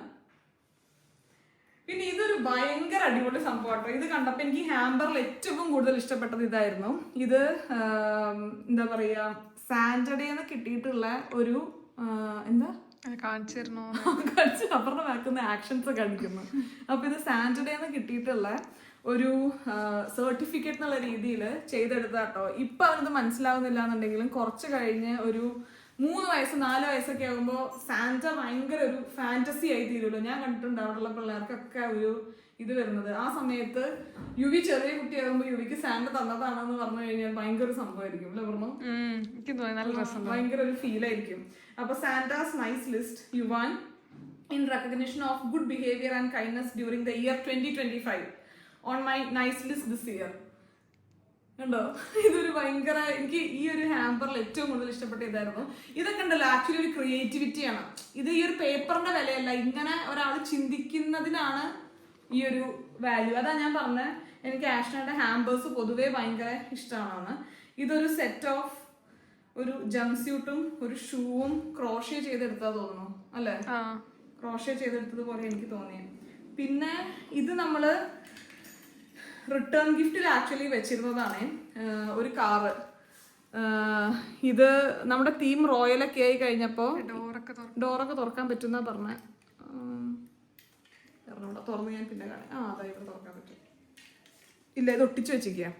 പിന്നെ ഇതൊരു ഭയങ്കര അടിപൊളി സംഭവം. ഇത് കണ്ടപ്പോൾ എനിക്ക് ഹാമ്പറിൽ ഏറ്റവും കൂടുതൽ ഇഷ്ടപ്പെട്ടത് ഇതായിരുന്നു. ഇത് എന്താ പറയാ, സാറ്റർഡേന്ന് കിട്ടിയിട്ടുള്ള ഒരു എന്താ കാണിച്ചിരുന്നു, അപ്പുറത്തെ വാക്കുന്ന ആക്ഷൻസ് കാണിക്കുന്നു. അപ്പൊ ഇത് സാറ്റർഡേന്ന് കിട്ടിയിട്ടുള്ള ഒരു സർട്ടിഫിക്കറ്റ് എന്നുള്ള രീതിയിൽ ചെയ്തെടുത്താട്ടോ. ഇപ്പൊ അവനത് മനസ്സിലാവുന്നില്ല എന്നുണ്ടെങ്കിലും കുറച്ച് കഴിഞ്ഞ് ഒരു 3 വയസ്സ് 4 വയസ്സൊക്കെ ആകുമ്പോൾ സാന്റ ഭയങ്കര ഒരു ഫാന്റസി ആയി തീരുമല്ലോ. ഞാൻ കണ്ടിട്ടുണ്ട് അവിടെയുള്ള പിള്ളേർക്കൊക്കെ ഒരു ഇത് വരുന്നത്. ആ സമയത്ത് യുവി ചെറിയ കുട്ടിയാകുമ്പോൾ യുവിക്ക് സാന്റ തന്നതാണെന്ന് പറഞ്ഞു കഴിഞ്ഞാൽ ഭയങ്കര സംഭവമായിരിക്കും അല്ലെ പറഞ്ഞു? ഭയങ്കര ഒരു ഫീൽ ആയിരിക്കും. അപ്പൊ Santa's nice list you and in recognition of good behaviour and kindness during the year 2025 on my nice list this year. ഉണ്ടോ? ഇതൊരു ഭയങ്കര, എനിക്ക് ഈ ഒരു ഹാമ്പറിൽ ഏറ്റവും കൂടുതൽ ഇഷ്ടപ്പെട്ട ഇതായിരുന്നു. ഇതൊക്കെ ഉണ്ടല്ലോ ആക്ച്വലി ഒരു ക്രിയേറ്റിവിറ്റിയാണ്. ഇത് ഈ ഒരു പേപ്പറിന്റെ വിലയല്ല, ഇങ്ങനെ ഒരാൾ ചിന്തിക്കുന്നതിനാണ് ഈ ഒരു വാല്യൂ. അതാ ഞാൻ പറഞ്ഞത് എനിക്ക് ആഷ്നയുടെ ഹാമ്പേഴ്സ് പൊതുവേ ഭയങ്കര ഇഷ്ടമാണെന്ന്. ഇതൊരു സെറ്റ് ഓഫ് ഒരു ജംപ് സ്യൂട്ടും ഒരു ഷൂവും ക്രോഷ്യ ചെയ്തെടുത്താ തോന്നുന്നു അല്ലെ? ക്രോഷ്യ ചെയ്തെടുത്തത് പോലെ എനിക്ക് തോന്നി. പിന്നെ ഇത് നമ്മള് റിട്ടേൺ ഗിഫ്റ്റിൽ ആക്ച്വലി വെച്ചിരുന്നതാണ് ഒരു കാറ്. ഇത് നമ്മുടെ തീം റോയലൊക്കെ ആയി കഴിഞ്ഞപ്പോ ഡോറൊക്കെ തുറക്കാൻ പറ്റുന്ന പറഞ്ഞ തുറന്ന് ഞാൻ പിന്നെ കാണാം. അതായത് തുറക്കാൻ പറ്റും. ഇല്ല, ഇത് ഒട്ടിച്ചു വെച്ചിരിക്കുക.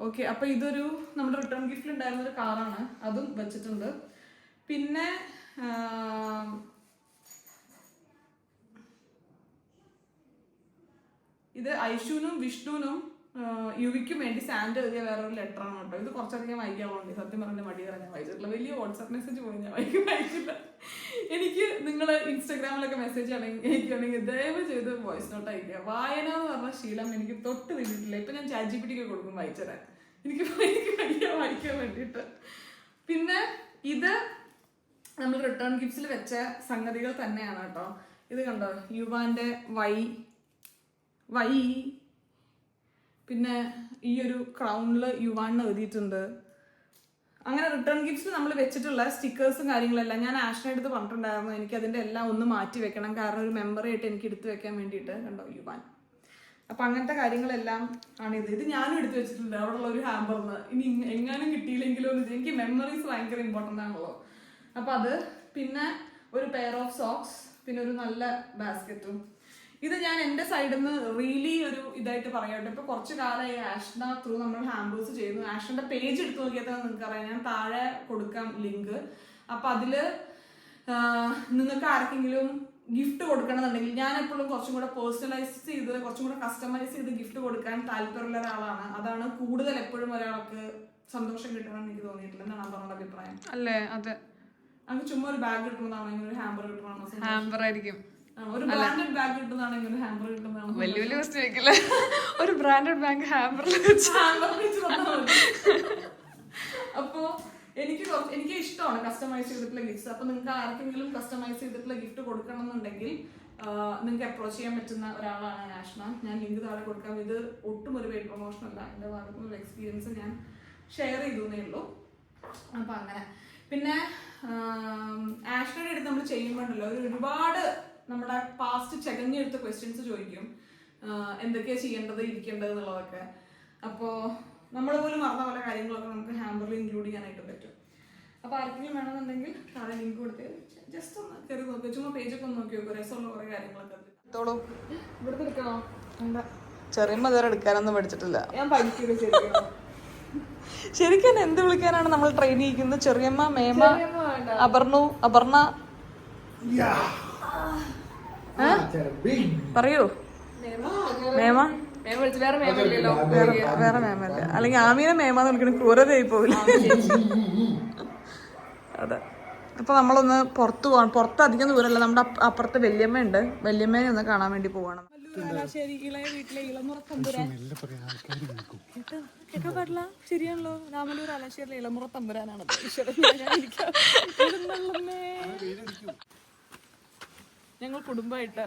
ഓക്കെ, അപ്പൊ ഇതൊരു നമ്മുടെ റിട്ടേൺ ഗിഫ്റ്റിൽ ഉണ്ടായിരുന്ന ഒരു കാറാണ്, അതും വെച്ചിട്ടുണ്ട്. പിന്നെ ഇത് ഐഷുവിനും വിഷ്ണുവിനും യുവിക്കും വേണ്ടി സാന്റ എഴുതിയ വേറൊരു ലെറ്റർ ആണ് കേട്ടോ. ഇത് കുറച്ചധികം വായിക്കാറുണ്ട്. സത്യം പറഞ്ഞ മടി ഞാൻ വായിച്ചിട്ടില്ല. വലിയ വാട്സാപ്പ് മെസ്സേജ് പോയി ഞാൻ വായിച്ചില്ല. എനിക്ക് നിങ്ങൾ ഇൻസ്റ്റാഗ്രാമിലൊക്കെ മെസ്സേജ് അയക്കുകയാണെങ്കിൽ ദയവ് ചെയ്ത് വോയിസ് നോട്ട് അയക്കുക. വായന എന്ന് പറഞ്ഞ ശീലം എനിക്ക് തൊട്ട് തിന്നിട്ടില്ല. ഇപ്പൊ ഞാൻ ChatGPT കൊടുക്കും വായിച്ചുതരാൻ. എനിക്ക് വയ്യ വായിക്കാൻ വേണ്ടിയിട്ട്. പിന്നെ ഇത് നമ്മൾ റിട്ടേൺ ഗിഫ്റ്റ്സിൽ വെച്ച സംഗതികൾ തന്നെയാണ് കേട്ടോ. ഇത് കണ്ടോ, യുവാന്റെ വൈ. പിന്നെ ഈ ഒരു ക്രൗണിൽ യുവാൻ എഴുതിയിട്ടുണ്ട്. അങ്ങനെ റിട്ടേൺ ഗിഫ്റ്റ്സ് നമ്മൾ വെച്ചിട്ടുള്ള സ്റ്റിക്കേഴ്സും കാര്യങ്ങളെല്ലാം ഞാൻ ആഷിനെ എടുത്ത് പറഞ്ഞിട്ടുണ്ടായിരുന്നു. എനിക്ക് അതിൻ്റെ എല്ലാം ഒന്ന് മാറ്റി വെക്കണം, കാരണം ഒരു മെമ്മറി ആയിട്ട് എനിക്ക് എടുത്ത് വെക്കാൻ വേണ്ടിയിട്ട്. കണ്ടോ യുവാൻ. അപ്പം അങ്ങനത്തെ കാര്യങ്ങളെല്ലാം ആണിത്. ഇത് ഞാനും എടുത്ത് വെച്ചിട്ടുണ്ട് അവിടെയുള്ള ഒരു ഹാമ്പറിന്ന്. ഇനി എങ്ങാനും കിട്ടിയില്ലെങ്കിലോ എന്ന്. എനിക്ക് മെമ്മറീസ് ഭയങ്കര ഇമ്പോർട്ടൻ്റ് ആണല്ലോ. അപ്പം അത്, പിന്നെ ഒരു പെയർ ഓഫ് സോക്സ്, പിന്നെ ഒരു നല്ല ബാസ്ക്കറ്റും. ഇത് ഞാൻ എൻ്റെ സൈഡിൽ നിന്ന് റിയലി ഒരു ഇതായിട്ട് പറയട്ടെ. ഇപ്പൊ കുറച്ച് കാലമായി ആഷ്ന ത്രൂ നമ്മൾ ഹാമ്പേഴ്സ് ചെയ്യുന്നു. ആഷിന്റെ പേജ് എടുത്ത് നോക്കിയാൽ നിങ്ങൾക്ക് അറിയാം, ഞാൻ താഴെ കൊടുക്കാം ലിങ്ക്. അപ്പൊ അതില് നിങ്ങൾക്ക് ആർക്കെങ്കിലും ഗിഫ്റ്റ് കൊടുക്കണമെന്നുണ്ടെങ്കിൽ, ഞാൻ എപ്പോഴും കുറച്ചും കൂടെ പേഴ്സണലൈസ് ചെയ്ത് കുറച്ചും കൂടെ കസ്റ്റമൈസ് ചെയ്ത് ഗിഫ്റ്റ് കൊടുക്കാൻ താല്പര്യമുള്ള ഒരാളാണ്. അതാണ് കൂടുതൽ എപ്പോഴും ഒരാൾക്ക് സന്തോഷം കിട്ടണമെന്ന് എനിക്ക് തോന്നിയിട്ടില്ല. എന്താണ് പറഞ്ഞ അഭിപ്രായം? അല്ലേ? അതെ, അങ്ങ് ചുമ്മാ ഒരു ബാഗ് കിട്ടണമെന്നാണോ, ഇങ്ങനെ ഒരു ഹാമ്പർ കിട്ടണമെന്നോ? ഹാമ്പർ ആയിരിക്കും. ഒരു ബ്രാൻഡഡ് ബാഗ് കിട്ടുന്നതാണ്, ഇങ്ങനെ ഹാമ്പർ കിട്ടുന്നതാണ്. വലിയ വലിയ വസ്തു വെക്കില്ല. ഒരു ബ്രാൻഡഡ് ബാഗ് ഹാമ്പറിൽ അപ്പോ എനിക്ക് ഇഷ്ടമാണ് കസ്റ്റമൈസ് ചെയ്തിട്ടുള്ള ഗിഫ്റ്റ്സ്. അപ്പൊ നിങ്ങൾക്ക് ആർക്കെങ്കിലും കസ്റ്റമൈസ് ചെയ്തിട്ടുള്ള ഗിഫ്റ്റ് കൊടുക്കണം എന്നുണ്ടെങ്കിൽ നിങ്ങൾക്ക് അപ്രോച്ച് ചെയ്യാൻ പറ്റുന്ന ഒരാളാണ് ആഷ്ന. ഞാൻ ലിങ്ക് താഴെ കൊടുക്കാം. ഇത് ഒട്ടും ഒരു പെയ്ഡ് പ്രൊമോഷൻ അല്ല, എൻ്റെ ഭാഗത്തുനിന്നുള്ള എക്സ്പീരിയൻസ് ഞാൻ ഷെയർ ചെയ്തേ ഉള്ളൂ. അപ്പൊ അങ്ങനെ. പിന്നെ ആഷ്നയുടെ അടുത്ത് നമ്മൾ ചെയ്യുമ്പോണ്ടല്ലോ ഒരുപാട് നമ്മുടെ പാസ്റ്റ് ചെകഞ്ഞെടുത്ത ക്വസ്റ്റ്യൻസ് ചോദിക്കും, എന്തൊക്കെയാ ചെയ്യേണ്ടത് ഇരിക്കേണ്ടത് എന്നുള്ളതൊക്കെ. അപ്പോൾ നമ്മൾ പോലും മറന്ന പല കാര്യങ്ങളൊക്കെ നമുക്ക് ഹാമ്പറിൽ ഇൻക്ലൂഡ് ചെയ്യാനായിട്ട് പറ്റും. അപ്പോൾ ആർക്കെങ്കിലും വേണമെന്നുണ്ടെങ്കിൽ താഴെ ലിങ്ക് കൊടുത്ത് ജസ്റ്റ് ഒന്ന് കയറി നോക്കുക, ചുമ്മാ പേജൊക്കെ ഒന്ന് നോക്കി നോക്കുക. രസമുള്ള കുറേ കാര്യങ്ങളൊക്കെ എടുത്തോളൂ. ഇവിടുത്തെ എടുക്കണോ? എന്താ ചെറിയ മതം എടുക്കാനൊന്നും പഠിച്ചിട്ടില്ല ഞാൻ പഠിക്കുക. ശരിക്കും ശരിക്കും എന്ത് വിളിക്കാനാണ് നമ്മൾ ട്രെയിൻ ചെയ്യിക്കുന്നത്? ചെറിയമ്മ, മേമ, അപർണ പറയൂ. മേമ വേറെ മേമല്ല, അല്ലെങ്കിൽ ആമീനെ മേമാന്ന് വിളിക്കണ ക്രൂരതയായി പോവില്ല. അതെ. അപ്പൊ നമ്മളൊന്ന് പുറത്ത് പോവാണ്. പുറത്ത് അധികം ദൂരമല്ല, നമ്മുടെ അപ്പുറത്ത് വല്യമ്മ ഉണ്ട്. വല്യമ്മേനെ ഒന്ന് കാണാൻ വേണ്ടി പോവാണ്. കേട്ടോ പാടില്ല, ശരിയാണല്ലോ. രാമലൂർ ആലാശ്ശേരിയിലെ ഇളമുറ തമ്പുരാനാണ്. ഞങ്ങൾ കുടുംബമായിട്ട്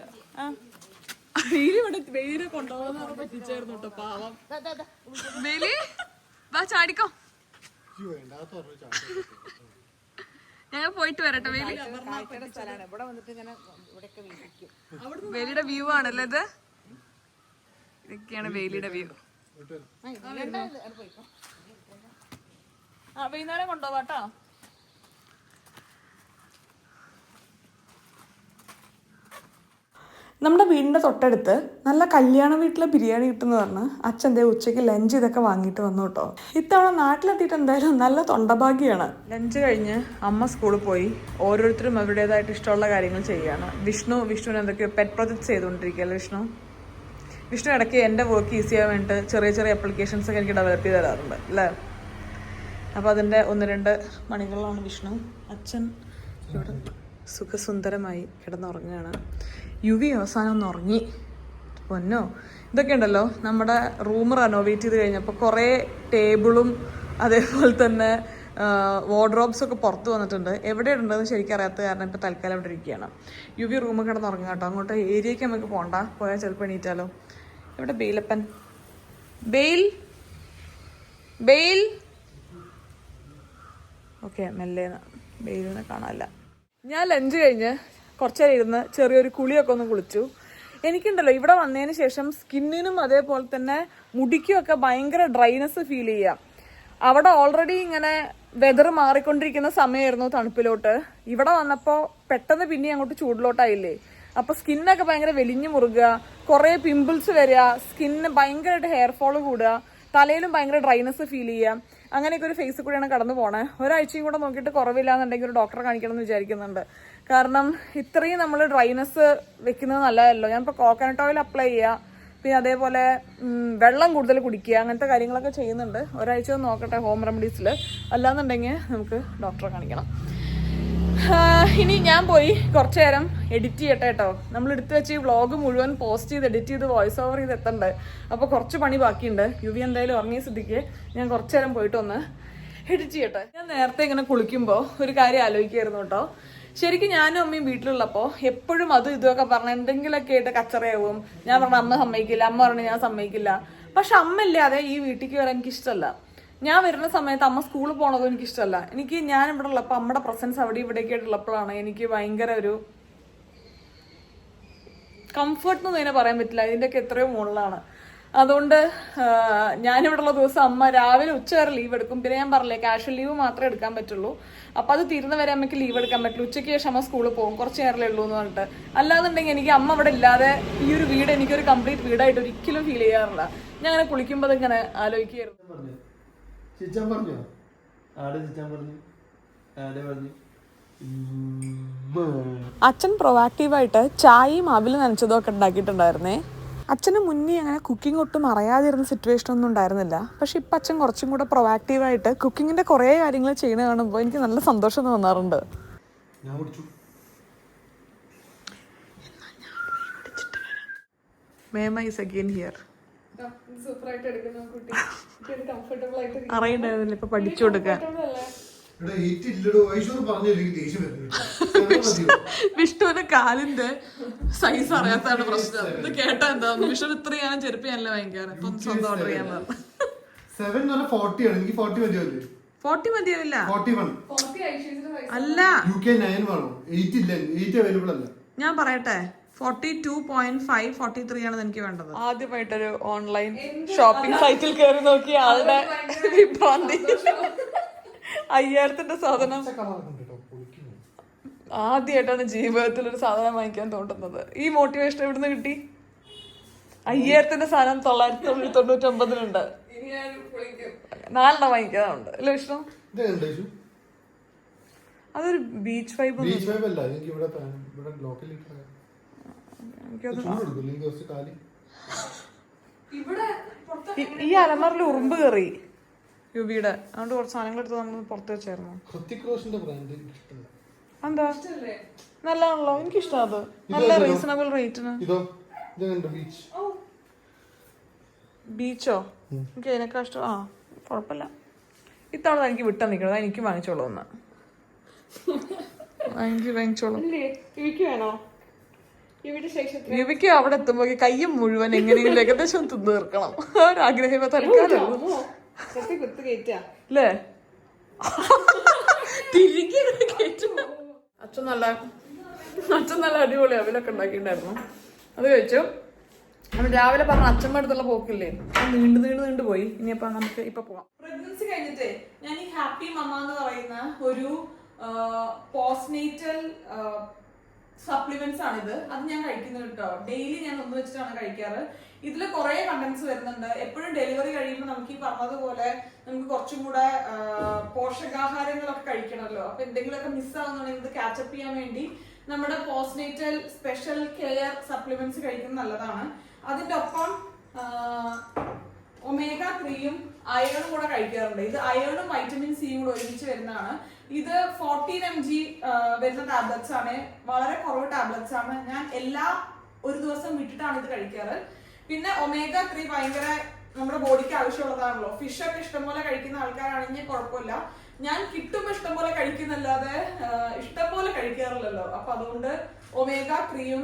വെയില് കൊണ്ടുപോകുന്ന പറ്റിച്ചായിരുന്നു കേട്ടോ, പാവം. ചാടിക്കോ, ഞങ്ങൾ പോയിട്ട് വരട്ടെ. വേലിയുടെ വ്യൂ ആണല്ലേ ഇത്? ഇതൊക്കെയാണ് വേലിയുടെ വ്യൂ. വൈകുന്നേരം കൊണ്ടുപോവാട്ടോ. നമ്മുടെ വീടിൻ്റെ തൊട്ടടുത്ത് നല്ല കല്യാണ വീട്ടിലെ ബിരിയാണി കിട്ടുമെന്ന് പറഞ്ഞ് അച്ഛൻ്റെ ഉച്ചയ്ക്ക് ലഞ്ച് ഇതൊക്കെ വാങ്ങിയിട്ട് വന്നു കേട്ടോ. ഇത്തവണ നാട്ടിലെത്തിയിട്ട് എന്തായാലും നല്ല തൊണ്ടഭാഗ്യമാണ്. ലഞ്ച് കഴിഞ്ഞ് അമ്മ സ്കൂളിൽ പോയി. ഓരോരുത്തരും അവരുടേതായിട്ട് ഇഷ്ടമുള്ള കാര്യങ്ങൾ ചെയ്യുകയാണ്. വിഷ്ണുവിന് എന്തൊക്കെയോ പെറ്റ് പ്രൊജക്ട്സ് ചെയ്തുകൊണ്ടിരിക്കുകയല്ലേ വിഷ്ണു ഇടയ്ക്ക് എൻ്റെ വർക്ക് ഈസി ആവാൻ വേണ്ടിയിട്ട് ചെറിയ ചെറിയ ആപ്ലിക്കേഷൻസ് ഒക്കെ എനിക്ക് ഡെവലപ്പ് ചെയ്ത് തരാറുണ്ട് അല്ലേ. അപ്പോൾ അതിൻ്റെ 1-2 മണികളാണ് വിഷ്ണു. അച്ഛൻ ഇവിടെ സുഖസുന്ദരമായി കിടന്നുറങ്ങുകയാണ്. യുവി അവസാനം ഒന്ന് ഉറങ്ങി. പൊന്നോ, ഇതൊക്കെ ഉണ്ടല്ലോ നമ്മുടെ റൂം റെനോവേറ്റ് ചെയ്ത് കഴിഞ്ഞപ്പോൾ കുറേ ടേബിളും അതേപോലെ തന്നെ വാർഡ്രോബ്സൊക്കെ പുറത്ത് വന്നിട്ടുണ്ട്. എവിടെ ഉണ്ടെന്ന് ശരിക്കും അറിയാത്ത കാരണം ഇപ്പോൾ തൽക്കാലം ഇവിടെ ഇരിക്കുകയാണ്. യുവി റൂമിൽ കിടന്നുറങ്ങുക കേട്ടോ. അങ്ങോട്ട് ഏരിയയ്ക്ക് നമുക്ക് പോകണ്ട, പോയാൽ ചിലപ്പോൾ എണീറ്റാലോ. ഇവിടെ ബെയിലപ്പൻ, ബെയിൽ ഓക്കെ, മെല്ലേന്ന് ബെയിലിനെ കാണാനില്ല. ഞാൻ ലഞ്ച് കഴിഞ്ഞ് കുറച്ചേരം ഇരുന്ന് ചെറിയൊരു കുളിയൊക്കെ ഒന്ന് കുളിച്ചു. എനിക്കുണ്ടല്ലോ ഇവിടെ വന്നതിന് ശേഷം സ്കിന്നിനും അതേപോലെ തന്നെ മുടിക്കുമൊക്കെ ഭയങ്കര ഡ്രൈനെസ് ഫീൽ ചെയ്യാം. അവിടെ ഓൾറെഡി ഇങ്ങനെ വെതർ മാറിക്കൊണ്ടിരിക്കുന്ന സമയമായിരുന്നു തണുപ്പിലോട്ട്. ഇവിടെ വന്നപ്പോൾ പെട്ടെന്ന് പിന്നെ അങ്ങോട്ട് ചൂടിലോട്ടായില്ലേ. അപ്പൊ സ്കിന്നൊക്കെ ഭയങ്കര വലിഞ്ഞു മുറുക, കുറെ പിമ്പിൾസ് വരിക, സ്കിന്നിന് ഭയങ്കരമായിട്ട് ഹെയർ ഫോള് കൂടുക, തലയിലും ഭയങ്കര ഡ്രൈനെസ് ഫീൽ ചെയ്യാം. അങ്ങനെയൊക്കെ ഒരു ഫേസിൽ കൂടെയാണ് കടന്നു പോണേ. ഒരാഴ്ചയും കൂടെ നോക്കിയിട്ട് കുറവില്ല എന്നുണ്ടെങ്കിൽ ഒരു ഡോക്ടറെ കാണിക്കണം എന്ന് വിചാരിക്കുന്നുണ്ട്. കാരണം ഇത്രയും നമ്മൾ ഡ്രൈനെസ് വെക്കുന്നത് നല്ലതല്ലോ. ഞാനിപ്പോൾ കോക്കനട്ട് ഓയിൽ അപ്ലൈ ചെയ്യുക, പിന്നെ അതേപോലെ വെള്ളം കൂടുതൽ കുടിക്കുക, അങ്ങനത്തെ കാര്യങ്ങളൊക്കെ ചെയ്യുന്നുണ്ട്. ഒരാഴ്ച ഒന്ന് നോക്കട്ടെ ഹോം റെമഡീസിൽ. അല്ലാന്നുണ്ടെങ്കിൽ നമുക്ക് ഡോക്ടറെ കാണിക്കണം. ഇനി ഞാൻ പോയി കുറച്ചു നേരം എഡിറ്റ് ചെയ്യട്ടെ കേട്ടോ. നമ്മൾ എടുത്തു വെച്ച് ഈ വ്ളോഗ് മുഴുവൻ പോസ്റ്റ് ചെയ്ത് എഡിറ്റ് ചെയ്ത് വോയിസ് ഓവർ ചെയ്ത് എത്തണ്ടേ. അപ്പോൾ കുറച്ച് പണി ബാക്കിയുണ്ട്. യുവി എന്തായാലും ഉറങ്ങിയ സ്ഥിതിക്ക് ഞാൻ കുറച്ചു നേരം പോയിട്ട് ഒന്ന് എഡിറ്റ് ചെയ്യട്ടെ. ഞാൻ നേരത്തെ ഇങ്ങനെ കുളിക്കുമ്പോൾ ഒരു കാര്യം ആലോചിക്കായിരുന്നു കേട്ടോ. ശരിക്കും ഞാനും അമ്മയും വീട്ടിലുള്ളപ്പോൾ എപ്പോഴും അതും ഇതുമൊക്കെ പറഞ്ഞ എന്തെങ്കിലുമൊക്കെ ആയിട്ട് കച്ചറയാവും. ഞാൻ പറഞ്ഞ അമ്മ സമ്മതിക്കില്ല, അമ്മ പറഞ്ഞ ഞാൻ സമ്മതിക്കില്ല. പക്ഷെ അമ്മ ഇല്ലാതെ ഈ വീട്ടിലേക്ക് വരാൻ എനിക്കിഷ്ടമല്ല. ഞാൻ വരുന്ന സമയത്ത് അമ്മ സ്കൂളിൽ പോണതും എനിക്കിഷ്ടമല്ല. എനിക്ക് ഞാൻ ഇവിടെ ഉള്ളപ്പോൾ അമ്മയുടെ പ്രസൻസ് അവിടെ ഇവിടെയൊക്കെ ആയിട്ടുള്ളപ്പോഴാണ് എനിക്ക് ഭയങ്കര ഒരു കംഫർട്ട് എന്ന് തന്നെ പറയാൻ പറ്റില്ല. ഇതിൻ്റെയൊക്കെ എത്രയോ മുകളിലാണ്. അതുകൊണ്ട് ഞാനിവിടെ ഉള്ള ദിവസം അമ്മ രാവിലെ ഉച്ചവരെ ലീവ് എടുക്കും. പിന്നെ ഞാൻ പറഞ്ഞില്ലേ കാഷ്വൽ ലീവ് മാത്രമേ എടുക്കാൻ പറ്റുള്ളൂ. അപ്പം അത് തീരുന്നവരെ അമ്മയ്ക്ക് ലീവ് എടുക്കാൻ പറ്റില്ല. ഉച്ചയ്ക്ക് ശേഷം അമ്മ സ്കൂളിൽ പോകും, കുറച്ച് നേരമേ ഉള്ളൂ എന്ന് പറഞ്ഞിട്ട്. അല്ലാന്നുണ്ടെങ്കിൽ എനിക്ക് അമ്മ ഇവിടെ ഇല്ലാതെ ഈ ഒരു വീട് എനിക്കൊരു കംപ്ലീറ്റ് വീടായിട്ട് ഒരിക്കലും ഫീൽ ചെയ്യാറില്ല. ഞാൻ അങ്ങനെ കുളിക്കുമ്പോൾ അതിങ്ങനെ ആലോചിക്കുകയായിരുന്നു. അച്ഛൻ പ്രൊവാക്റ്റീവായിട്ട് ചായയും അവിൽ നനച്ചതും ഒക്കെ ഉണ്ടാക്കിയിട്ടുണ്ടായിരുന്നേ. അച്ഛന് മുന്നേ അങ്ങനെ കുക്കിംഗ് ഒട്ടും അറിയാതിരുന്ന സിറ്റുവേഷൻ ഒന്നും ഉണ്ടായിരുന്നില്ല. പക്ഷെ ഇപ്പം അച്ഛൻ കുറച്ചും കൂടെ പ്രൊവാക്റ്റീവായിട്ട് കുക്കിങ്ങിൻ്റെ കുറേ കാര്യങ്ങൾ ചെയ്യുന്ന കാണുമ്പോൾ എനിക്ക് നല്ല സന്തോഷം തോന്നാറുണ്ട്. മേമ ഈസ് അഗെയിൻ ഹിയർ. അറിയണ്ടായിരുന്നില്ല ഇപ്പൊ പഠിച്ചു കൊടുക്കാൻ. വിഷ്ണുവിന്റെ കാലിന്റെ സൈസ് അറിയാത്തതാണ് പ്രശ്നം. ഇത് കേട്ടാ എന്താ വിഷ്ണു ഇത്ര ഞാൻ ചെരുപ്പ് ഞാനല്ല വാങ്ങിക്കാറ്. ഇപ്പൊ സ്വന്തം ഓർഡർ ചെയ്യാൻ പറഞ്ഞു. 40 മതിയാവില്ല. അല്ല ഞാൻ പറയട്ടെ 42.5 43 ആണ് എനിക്ക് വേണ്ടത്. ആദ്യമായിട്ടൊരു ഓൺലൈൻ ഷോപ്പിംഗ് സൈറ്റിൽ കയറി നോക്കിയ ആളുടെ വിഭ്രാന്തി. 5000ന്റെ സാധനം ആദ്യമായിട്ടാണ് ജീവിതത്തിൽ ഒരു സാധനം വാങ്ങിക്കാൻ തോന്നുന്നത്. ഈ മോട്ടിവേഷൻ എവിടുന്ന് കിട്ടി? 5000ന്റെ സാധനം 999 4 വാങ്ങിക്കാറുണ്ട് അല്ലേ വിഷ്ണു? അതൊരു ബീച്ച് വൈബ്. ഈ അലമാറിൽ ഉറുമ്പ് കയറി യുബിയുടെ. അതുകൊണ്ട് കുറച്ച് സാധനങ്ങൾ എടുത്ത് നമ്മൾ പുറത്ത് വെച്ചായിരുന്നു. എന്താ നല്ലതാണല്ലോ, എനിക്കിഷ്ടം. അത് നല്ല റീസണബിൾ റേറ്റിന്. ബീച്ചോ? എനിക്ക് അതിനൊക്കെ ഇഷ്ടം. കുഴപ്പമില്ല. ഇത്തവണ എനിക്ക് വിട്ടാ നിൽക്കണത്. എനിക്ക് വാങ്ങിച്ചോളൂ ഒന്ന്. വാങ്ങിച്ചോളൂ. വേണോ? യുവിക്ക് അവിടെ എത്തുമ്പോ കയ്യും മുഴുവൻ എങ്ങനെയെങ്കിലും ഏകദേശം തിന്നു തീർക്കണം. ഒരാഗ്രഹം തൽക്കാലം അല്ലേ? തിരികെ അച്ഛൻ നല്ല അടിപൊളി അവിലൊക്കെ ഉണ്ടാക്കിയിട്ടുണ്ടായിരുന്നു. അത് കഴിച്ചു. നമ്മൾ രാവിലെ പറഞ്ഞ അച്ഛമ്മ അടുത്തുള്ള പോക്കില്ലേ, നീണ്ടു പോയി. ഇനിയപ്പോ നമുക്ക് ഇപ്പൊ പോവാം. പ്രഗ്നൻസി കഴിഞ്ഞിട്ടേ ഞാൻ ഈ ഹാപ്പി മമ്മ എന്ന് പറയുന്ന ഒരു പോസ്റ്റ്നേറ്റൽ സപ്ലിമെന്റ്സ് ആണിത്. അത് ഞാൻ കഴിക്കുന്നത് കേട്ടോ. ഡെയിലി ഞാൻ ഒന്ന് വെച്ചിട്ടാണ് കഴിക്കാറ്. ഇതിൽ കുറെ കണ്ടന്റ്സ് വരുന്നുണ്ട്. എപ്പോഴും ഡെലിവറി കഴിയുമ്പോൾ നമുക്ക് ഈ പറഞ്ഞതുപോലെ നമുക്ക് കുറച്ചും കൂടെ പോഷകാഹാരങ്ങളൊക്കെ കഴിക്കണമല്ലോ. അപ്പൊ എന്തെങ്കിലുമൊക്കെ മിസ്സാവുന്നുണ്ടെങ്കിൽ ഇത് ക്യാച്ചപ്പ് ചെയ്യാൻ വേണ്ടി നമ്മുടെ പോസ്റ്റ്നേറ്റൽ സ്പെഷ്യൽ കെയർ സപ്ലിമെന്റ്സ് കഴിക്കുന്നത് നല്ലതാണ്. അതിന്റെ ഒപ്പം ഒമേഗ 3യും അയണും കൂടെ കഴിക്കാറുണ്ട്. ഇത് അയണും വൈറ്റമിൻ സിയും കൂടെ ഒരുമിച്ച് വരുന്നതാണ്. ഇത് 14 mg വരുന്ന ടാബ്ലറ്റ്സ് ആണ്. വളരെ കുറവ് ടാബ്ലറ്റ്സ് ആണ്. ഞാൻ ഒരു ദിവസം വിട്ടിട്ടാണ് ഇത് കഴിക്കാറ്. പിന്നെ ഒമേഗ 3 ഭയങ്കര നമ്മുടെ ബോഡിക്ക് ആവശ്യമുള്ളതാണല്ലോ. ഫിഷ് ഒക്കെ ഇഷ്ടംപോലെ കഴിക്കുന്ന ആൾക്കാരാണെങ്കിൽ കുഴപ്പമില്ല. ഞാൻ കിട്ടുമ്പോൾ ഇഷ്ടംപോലെ കഴിക്കുന്നല്ലാതെ ഇഷ്ടംപോലെ കഴിക്കാറില്ലല്ലോ. അപ്പൊ അതുകൊണ്ട് ഒമേഗ 3യും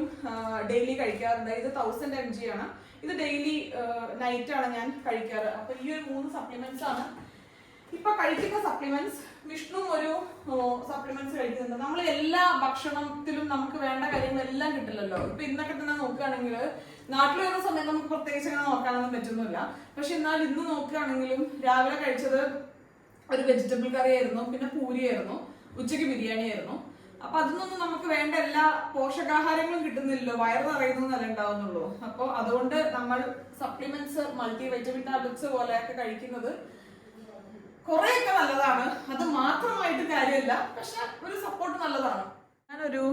ഡെയിലി കഴിക്കാറുണ്ട്. ഇത് 1000 mg ആണ്. ഇത് ഡെയിലി നൈറ്റ് ആണ് ഞാൻ കഴിക്കാറ്. അപ്പൊ ഈ ഒരു 3 സപ്ലിമെന്റ്സ് ആണ് ഇപ്പൊ കഴിക്കുന്ന സപ്ലിമെന്റ്സ്. വിഷ്ണു ഒരു സപ്ലിമെന്റ്സ് കഴിക്കുന്നുണ്ട്. നമ്മൾ എല്ലാ ഭക്ഷണത്തിലും നമുക്ക് വേണ്ട കാര്യങ്ങളെല്ലാം കിട്ടില്ലല്ലോ. ഇപ്പൊ ഇന്നൊക്കെ തന്നെ നോക്കുകയാണെങ്കിൽ നാട്ടിൽ വരുന്ന സമയത്ത് നമുക്ക് പ്രത്യേകിച്ച് അങ്ങനെ നോക്കാനൊന്നും പറ്റുന്നില്ല. പക്ഷെ എന്നാൽ ഇന്ന് നോക്കുകയാണെങ്കിലും രാവിലെ കഴിച്ചത് ഒരു വെജിറ്റബിൾ കറി ആയിരുന്നു, പിന്നെ പൂരി ആയിരുന്നു, ഉച്ചയ്ക്ക് ബിരിയാണി ആയിരുന്നു. അപ്പൊ അതിനൊന്നും നമുക്ക് വേണ്ട എല്ലാ പോഷകാഹാരങ്ങളും കിട്ടുന്നില്ലല്ലോ. വയറ് നിറയുന്നല്ല ഉണ്ടാവുന്നുള്ളൂ. അപ്പൊ അതുകൊണ്ട് നമ്മൾ സപ്ലിമെന്റ്സ് മൾട്ടി വൈറ്റമിൻ ടാബ്ലറ്റ്സ് പോലെയൊക്കെ കഴിക്കുന്നത് കുറെയൊക്കെ നല്ലതാണ്. അത് മാത്രമായിട്ട് കാര്യമില്ല, പക്ഷെ ഒരു സപ്പോർട്ട് നല്ലതാണ്. ഞാനൊരു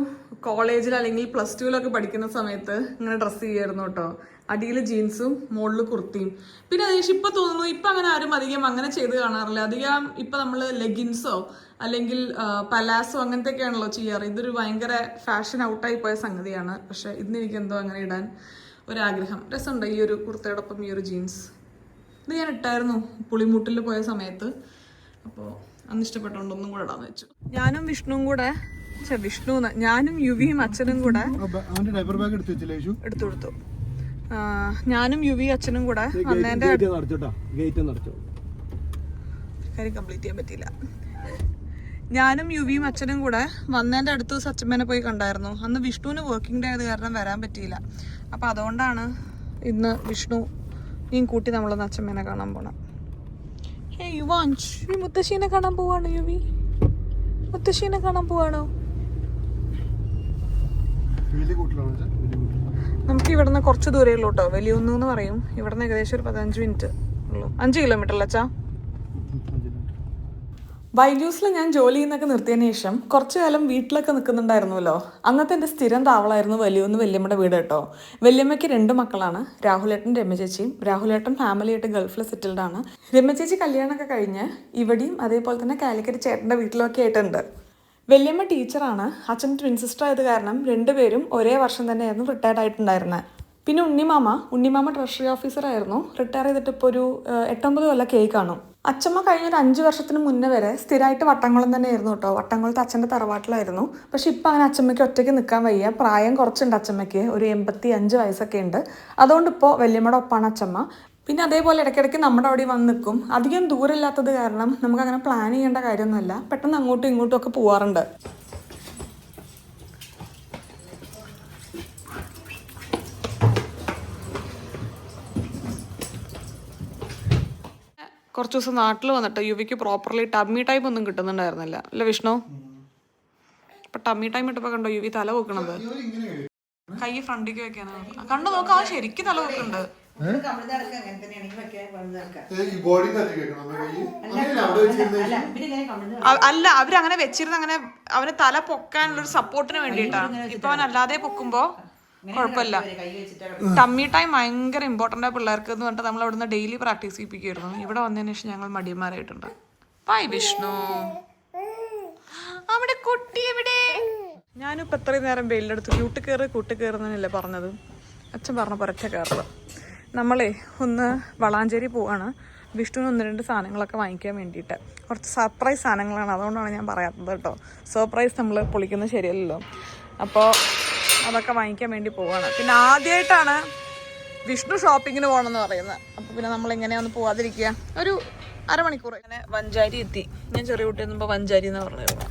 കോളേജിൽ അല്ലെങ്കിൽ +2 പഠിക്കുന്ന സമയത്ത് ഇങ്ങനെ ഡ്രസ്സ് ചെയ്യായിരുന്നു കേട്ടോ. അടിയിൽ ജീൻസും മുകളിൽ കുർത്തിയും. പിന്നെ അത് ഇപ്പൊ തോന്നുന്നു ഇപ്പൊ അങ്ങനെ ആരും അധികം അങ്ങനെ ചെയ്ത് കാണാറില്ല. അധികം ഇപ്പൊ നമ്മള് ലെഗിൻസോ അല്ലെങ്കിൽ പലാസോ അങ്ങനത്തെയൊക്കെയാണല്ലോ ചെയ്യാറ്. ഇതൊരു ഭയങ്കര ഫാഷൻ ഔട്ടായി പോയ സംഗതിയാണ്. പക്ഷെ ഇന്ന് എനിക്ക് എന്തോ അങ്ങനെ ഇടാൻ ഒരാഗ്രഹം. രസമുണ്ട് ഈ ഒരു കുർത്തയോടൊപ്പം ഈ ഒരു ജീൻസ്. ഇത് ഞാൻ ഇട്ടായിരുന്നു പുളിമുട്ടിൽ പോയ സമയത്ത്. അപ്പോൾ അന്ന് ഇഷ്ടപ്പെട്ടുകൊണ്ട് ഒന്നും കൂടെ ഇടാന്ന് വെച്ചു. ഞാനും വിഷ്ണുവും കൂടെ വിഷ്ണു ഞാനും യുവിയും അച്ഛനും കൂടെ അവന്റെ ഡൈപ്പർ ബാഗ് എടുത്തു വെച്ചില്ലേ എടുത്തു. ഞാനും യുവി അച്ഛനും കൂടെ വന്നതിന്റെ കാര്യം കംപ്ലീറ്റ് ചെയ്യാൻ പറ്റിയില്ല. ഞാനും യുവിയും അച്ഛനും കൂടെ വന്നതിന്റെ അടുത്ത ദിവസം അച്ഛമ്മേനെ പോയി കണ്ടായിരുന്നു. അന്ന് വിഷ്ണുവിന് വർക്കിംഗ് ഡേ ആയത് കാരണം വരാൻ പറ്റിയില്ല. അപ്പൊ അതുകൊണ്ടാണ് ഇന്ന് വിഷ്ണു നീ കൂട്ടി നമ്മളൊന്ന് അച്ഛമ്മേനെ കാണാൻ പോണം. ഹേ യുവാൻഷ്, മുത്തശ്ശീനെ കാണാൻ പോവാണോ? യുവി മുത്തശ്ശീനെ കാണാൻ പോവാണോ? നമുക്ക് ഇവിടുന്ന് കുറച്ച് ദൂരമല്ലോ കേട്ടോ, വലിയൊന്നു എന്ന് പറയും. ഇവിടുന്ന് ഏകദേശം ഒരു 15 മിനിറ്റ് ഉള്ളൂ. 5 കിലോമീറ്റർ അല്ല അച്ഛാ? ബൈജൂസിൽ ഞാൻ ജോലി ചെയ്യുന്നൊക്കെ നിർത്തിയതിന് ശേഷം കുറച്ചു കാലം വീട്ടിലൊക്കെ നിൽക്കുന്നുണ്ടായിരുന്നല്ലോ. അന്നത്തെ എൻ്റെ സ്ഥിരം താവളമായിരുന്നു വലിയൊന്ന് വല്യമ്മയുടെ വീട് കേട്ടോ. വല്യമ്മയ്ക്ക് 2 മക്കളാണ്, രാഹുലേട്ടൻ രമ്യചേച്ചിയും. രാഹുലേട്ടൻ ഫാമിലിയായിട്ട് ഗൾഫിൽ സെറ്റിൽഡ് ആണ്. രമ്യചേച്ചി കല്യാണമൊക്കെ കഴിഞ്ഞ് ഇവിടെയും അതേപോലെ തന്നെ കാലിക്കറ്റ് ചേട്ടൻ്റെ വീട്ടിലൊക്കെ ആയിട്ടുണ്ട്. വല്യമ്മ ടീച്ചറാണ്. അച്ഛൻ ട്വിൻ സിസ്റ്റർ ആയത് കാരണം 2 പേരും ഒരേ വർഷം തന്നെയായിരുന്നു റിട്ടയർഡ് ആയിട്ടുണ്ടായിരുന്നത്. പിന്നെ ഉണ്ണിമാമ ട്രഷറി ഓഫീസറായിരുന്നു. റിട്ടയർ ചെയ്തിട്ട് ഇപ്പോൾ ഒരു 8-9 കൊല്ലം കേക്ക് കാണും. അച്ഛമ്മ കഴിഞ്ഞൊരു 5 വർഷത്തിന് മുന്നേ വരെ സ്ഥിരമായിട്ട് വട്ടംകുളം തന്നെയായിരുന്നു കേട്ടോ. വട്ടംകുളത്ത് അച്ഛൻ്റെ തറവാട്ടിലായിരുന്നു. പക്ഷെ ഇപ്പം അങ്ങനെ അച്ഛമ്മയ്ക്ക് ഒറ്റയ്ക്ക് നിൽക്കാൻ വയ്യ. പ്രായം കുറച്ചുണ്ട് അച്ഛമ്മയ്ക്ക്, ഒരു 85 വയസ്സൊക്കെ ഉണ്ട്. അതുകൊണ്ട് ഇപ്പോൾ വല്യമ്മയുടെ ഒപ്പാണ് അച്ഛമ്മ. പിന്നെ അതേപോലെ ഇടയ്ക്കിടയ്ക്ക് നമ്മുടെ അവിടെ വന്ന് നിൽക്കും. അധികം ദൂരമില്ലാത്തത് കാരണം നമുക്കങ്ങനെ പ്ലാൻ ചെയ്യേണ്ട കാര്യമൊന്നുമല്ല. പെട്ടെന്ന് അങ്ങോട്ടും ഇങ്ങോട്ടും ഒക്കെ പോവാറുണ്ട്. കുറച്ച് ദിവസം നാട്ടിൽ വന്നിട്ട് യുവിക്ക് പ്രോപ്പർലി ടമ്മി ടൈം ഒന്നും കിട്ടുന്നുണ്ടായിരുന്നില്ല അല്ലേ വിഷ്ണു? ഇപ്പൊ ടമ്മി ടൈം ഇട്ടപ്പോ കണ്ടോ യുവി തല വെക്കണത്? കൈ ഫ്രണ്ടിക്ക് വെക്കാനാണ്. കണ്ടു നോക്കാം, അവൻ ശരിക്കും തല വെക്കുന്നുണ്ട്. അല്ല, അവരങ്ങനെ വെച്ചിരുന്ന അങ്ങനെ അവന് തല പൊക്കാനുള്ളൊരു സപ്പോർട്ടിന് വേണ്ടിയിട്ടാണ്. ഇപ്പൊ അവൻ അല്ലാതെ പൊക്കുമ്പോ കുഴപ്പമില്ല. ടമ്മി ടൈം ഭയങ്കര ഇമ്പോർട്ടൻ്റ് ആ പിള്ളേർക്ക് എന്ന് പറഞ്ഞിട്ട് നമ്മൾ അവിടുന്ന് ഡെയിലി പ്രാക്ടീസ് ചെയ്യിപ്പിക്കുമായിരുന്നു. ഇവിടെ വന്നതിന് ശേഷം ഞങ്ങൾ മടിയന്മാരായിട്ടുണ്ട്. ബൈ വിഷ്ണു. അവിടെ കുട്ടി എവിടെ? ഞാനിപ്പോൾ എത്രയും നേരം വെയിലെടുത്ത് കൂട്ടുകയറുന്നല്ലേ പറഞ്ഞത്. അച്ഛൻ പറഞ്ഞ പുരച്ച കയറുക. നമ്മളെ ഒന്ന് വളാഞ്ചേരി പോവാണ്. വിഷ്ണുവിന് 1-2 സാധനങ്ങളൊക്കെ വാങ്ങിക്കാൻ വേണ്ടിയിട്ട്. കുറച്ച് സർപ്രൈസ് സാധനങ്ങളാണ്, അതുകൊണ്ടാണ് ഞാൻ പറയാത്തത് കേട്ടോ. സർപ്രൈസ് നമ്മൾ പൊളിക്കുന്നത് ശരിയല്ലല്ലോ. അപ്പോൾ അതൊക്കെ വാങ്ങിക്കാൻ വേണ്ടി പോവാണ്. പിന്നെ ആദ്യമായിട്ടാണ് വിഷ്ണു ഷോപ്പിങ്ങിന് പോകണമെന്ന് പറയുന്നത്. അപ്പോൾ പിന്നെ നമ്മളിങ്ങനെയൊന്ന് പോവാതിരിക്കുക. ഒരു അരമണിക്കൂർ ഇങ്ങനെ വഞ്ചാരി എത്തി. ഞാൻ ചെറിയ കുട്ടി എന്നുമ്പോൾ വഞ്ചാരി എന്ന് പറഞ്ഞിരുന്നു.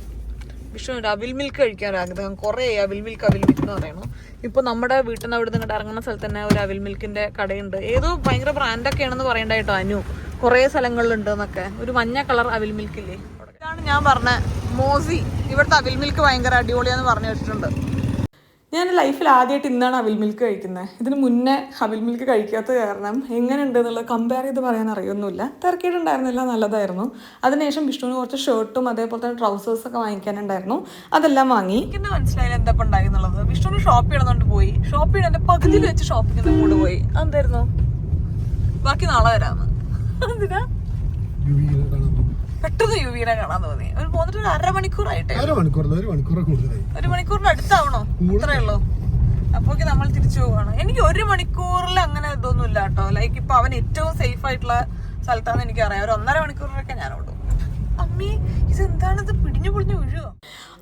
വിഷ്ണു ഒരു അവിൽ മിൽക്ക് കഴിക്കാൻ ആഗ്രഹം. കുറേ അവിൽ മിൽക്ക് എന്ന് പറയണു. ഇപ്പോൾ നമ്മുടെ വീട്ടിൽ നിന്ന് അവിടെ നിന്ന് ഇറങ്ങുന്ന സ്ഥലത്ത് തന്നെ ഒരു അവിൽ മിൽക്കിൻ്റെ കടയുണ്ട്. ഏതോ ഭയങ്കര ബ്രാൻഡൊക്കെ ആണെന്ന് പറയണ്ടായിട്ടോ അനു. കുറേ സ്ഥലങ്ങളിലുണ്ട് എന്നൊക്കെ. ഒരു മഞ്ഞ കളർ അവിൽ മിൽക്കില്ലേ, ഇതാണ് ഞാൻ പറഞ്ഞ മോസി. ഇവിടുത്തെ അവിൽ മിൽക്ക് ഭയങ്കര അടിപൊളിയാന്ന് പറഞ്ഞു വെച്ചിട്ടുണ്ട്. ഞാൻ ലൈഫിൽ ആദ്യമായിട്ട് ഇന്നാണ് അവിൽ മിൽക്ക് കഴിക്കുന്നത്. ഇതിന് മുന്നേ അവിൽ മിൽക്ക് കഴിക്കാത്തത് കാരണം എങ്ങനെയുണ്ട് എന്നുള്ളത് കമ്പയർ ചെയ്ത് പറയാൻ അറിയൊന്നുമില്ല. തിരക്കിയിട്ടുണ്ടായിരുന്നില്ല, നല്ലതായിരുന്നു. അതിനുശേഷം വിഷ്ണുവിന് കുറച്ച് ഷർട്ടും അതേപോലെ തന്നെ ട്രൗസേഴ്സൊക്കെ വാങ്ങിക്കാനുണ്ടായിരുന്നു. അതെല്ലാം വാങ്ങി. എനിക്ക് മനസ്സിലായില്ല എന്താ ഉണ്ടായി എന്നുള്ളത്. വിഷ്ണുവിന് ഷോപ്പ് ചെയ്യണമെന്നുകൊണ്ട് പോയി. ഷോപ്പ് ചെയ്യണ പകുതിയിൽ വെച്ച് ഷോപ്പിങ്ങിന് കൂടെ പോയി. എന്തായിരുന്നു? ബാക്കി നാളെ വരാന്ന്. എന്തിനാ പെട്ടെന്ന് യുവിനെ കാണാൻ തോന്നി. ഒരു പോന്നിട്ട് ഒരു അരമണിക്കൂറായിട്ടേ. ഒരു മണിക്കൂറിന് അടുത്താവണോ? ഇത്രേ ഉള്ളൂ. അപ്പോഴേക്ക് നമ്മൾ തിരിച്ചു പോവാണ്. എനിക്ക് 1 മണിക്കൂറിൽ അങ്ങനെ ഇതൊന്നും ഇല്ല കേട്ടോ. ലൈക്ക് ഇപ്പൊ അവൻ ഏറ്റവും സേഫ് ആയിട്ടുള്ള സ്ഥലത്താന്ന് എനിക്കറിയാം. ഒരു 1.5 മണിക്കൂറിലൊക്കെ ഞാൻ ഓടും. അമ്മി ഇതെന്താണിത് പിടിഞ്ഞു വീഴുക?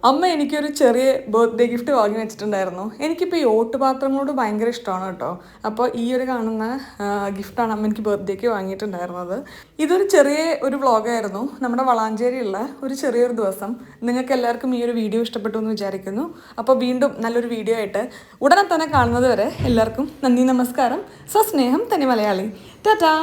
അമ്മ എനിക്കൊരു ചെറിയ ബർത്ത്ഡേ ഗിഫ്റ്റ് വാങ്ങി വെച്ചിട്ടുണ്ടായിരുന്നു. എനിക്കിപ്പോൾ ഈ ഓട്ടുപാത്രങ്ങളോട് ഭയങ്കര ഇഷ്ടമാണ് കേട്ടോ. അപ്പോൾ ഈ ഒരു കാണുന്ന ഗിഫ്റ്റാണ് അമ്മ എനിക്ക് ബർത്ത്ഡേക്ക് വാങ്ങിയിട്ടുണ്ടായിരുന്നത്. ഇതൊരു ചെറിയ ഒരു വ്ളോഗായിരുന്നു. നമ്മുടെ വളാഞ്ചേരിയുള്ള ഒരു ചെറിയൊരു ദിവസം. നിങ്ങൾക്ക് എല്ലാവർക്കും ഈ ഒരു വീഡിയോ ഇഷ്ടപ്പെട്ടു എന്ന് വിചാരിക്കുന്നു. അപ്പോൾ വീണ്ടും നല്ലൊരു വീഡിയോ ആയിട്ട് ഉടനെ തന്നെ കാണുന്നത് വരെ എല്ലാവർക്കും നന്ദി, നമസ്കാരം, സ്വസ്നേഹം, തനി മലയാളി. ടാറ്റാ.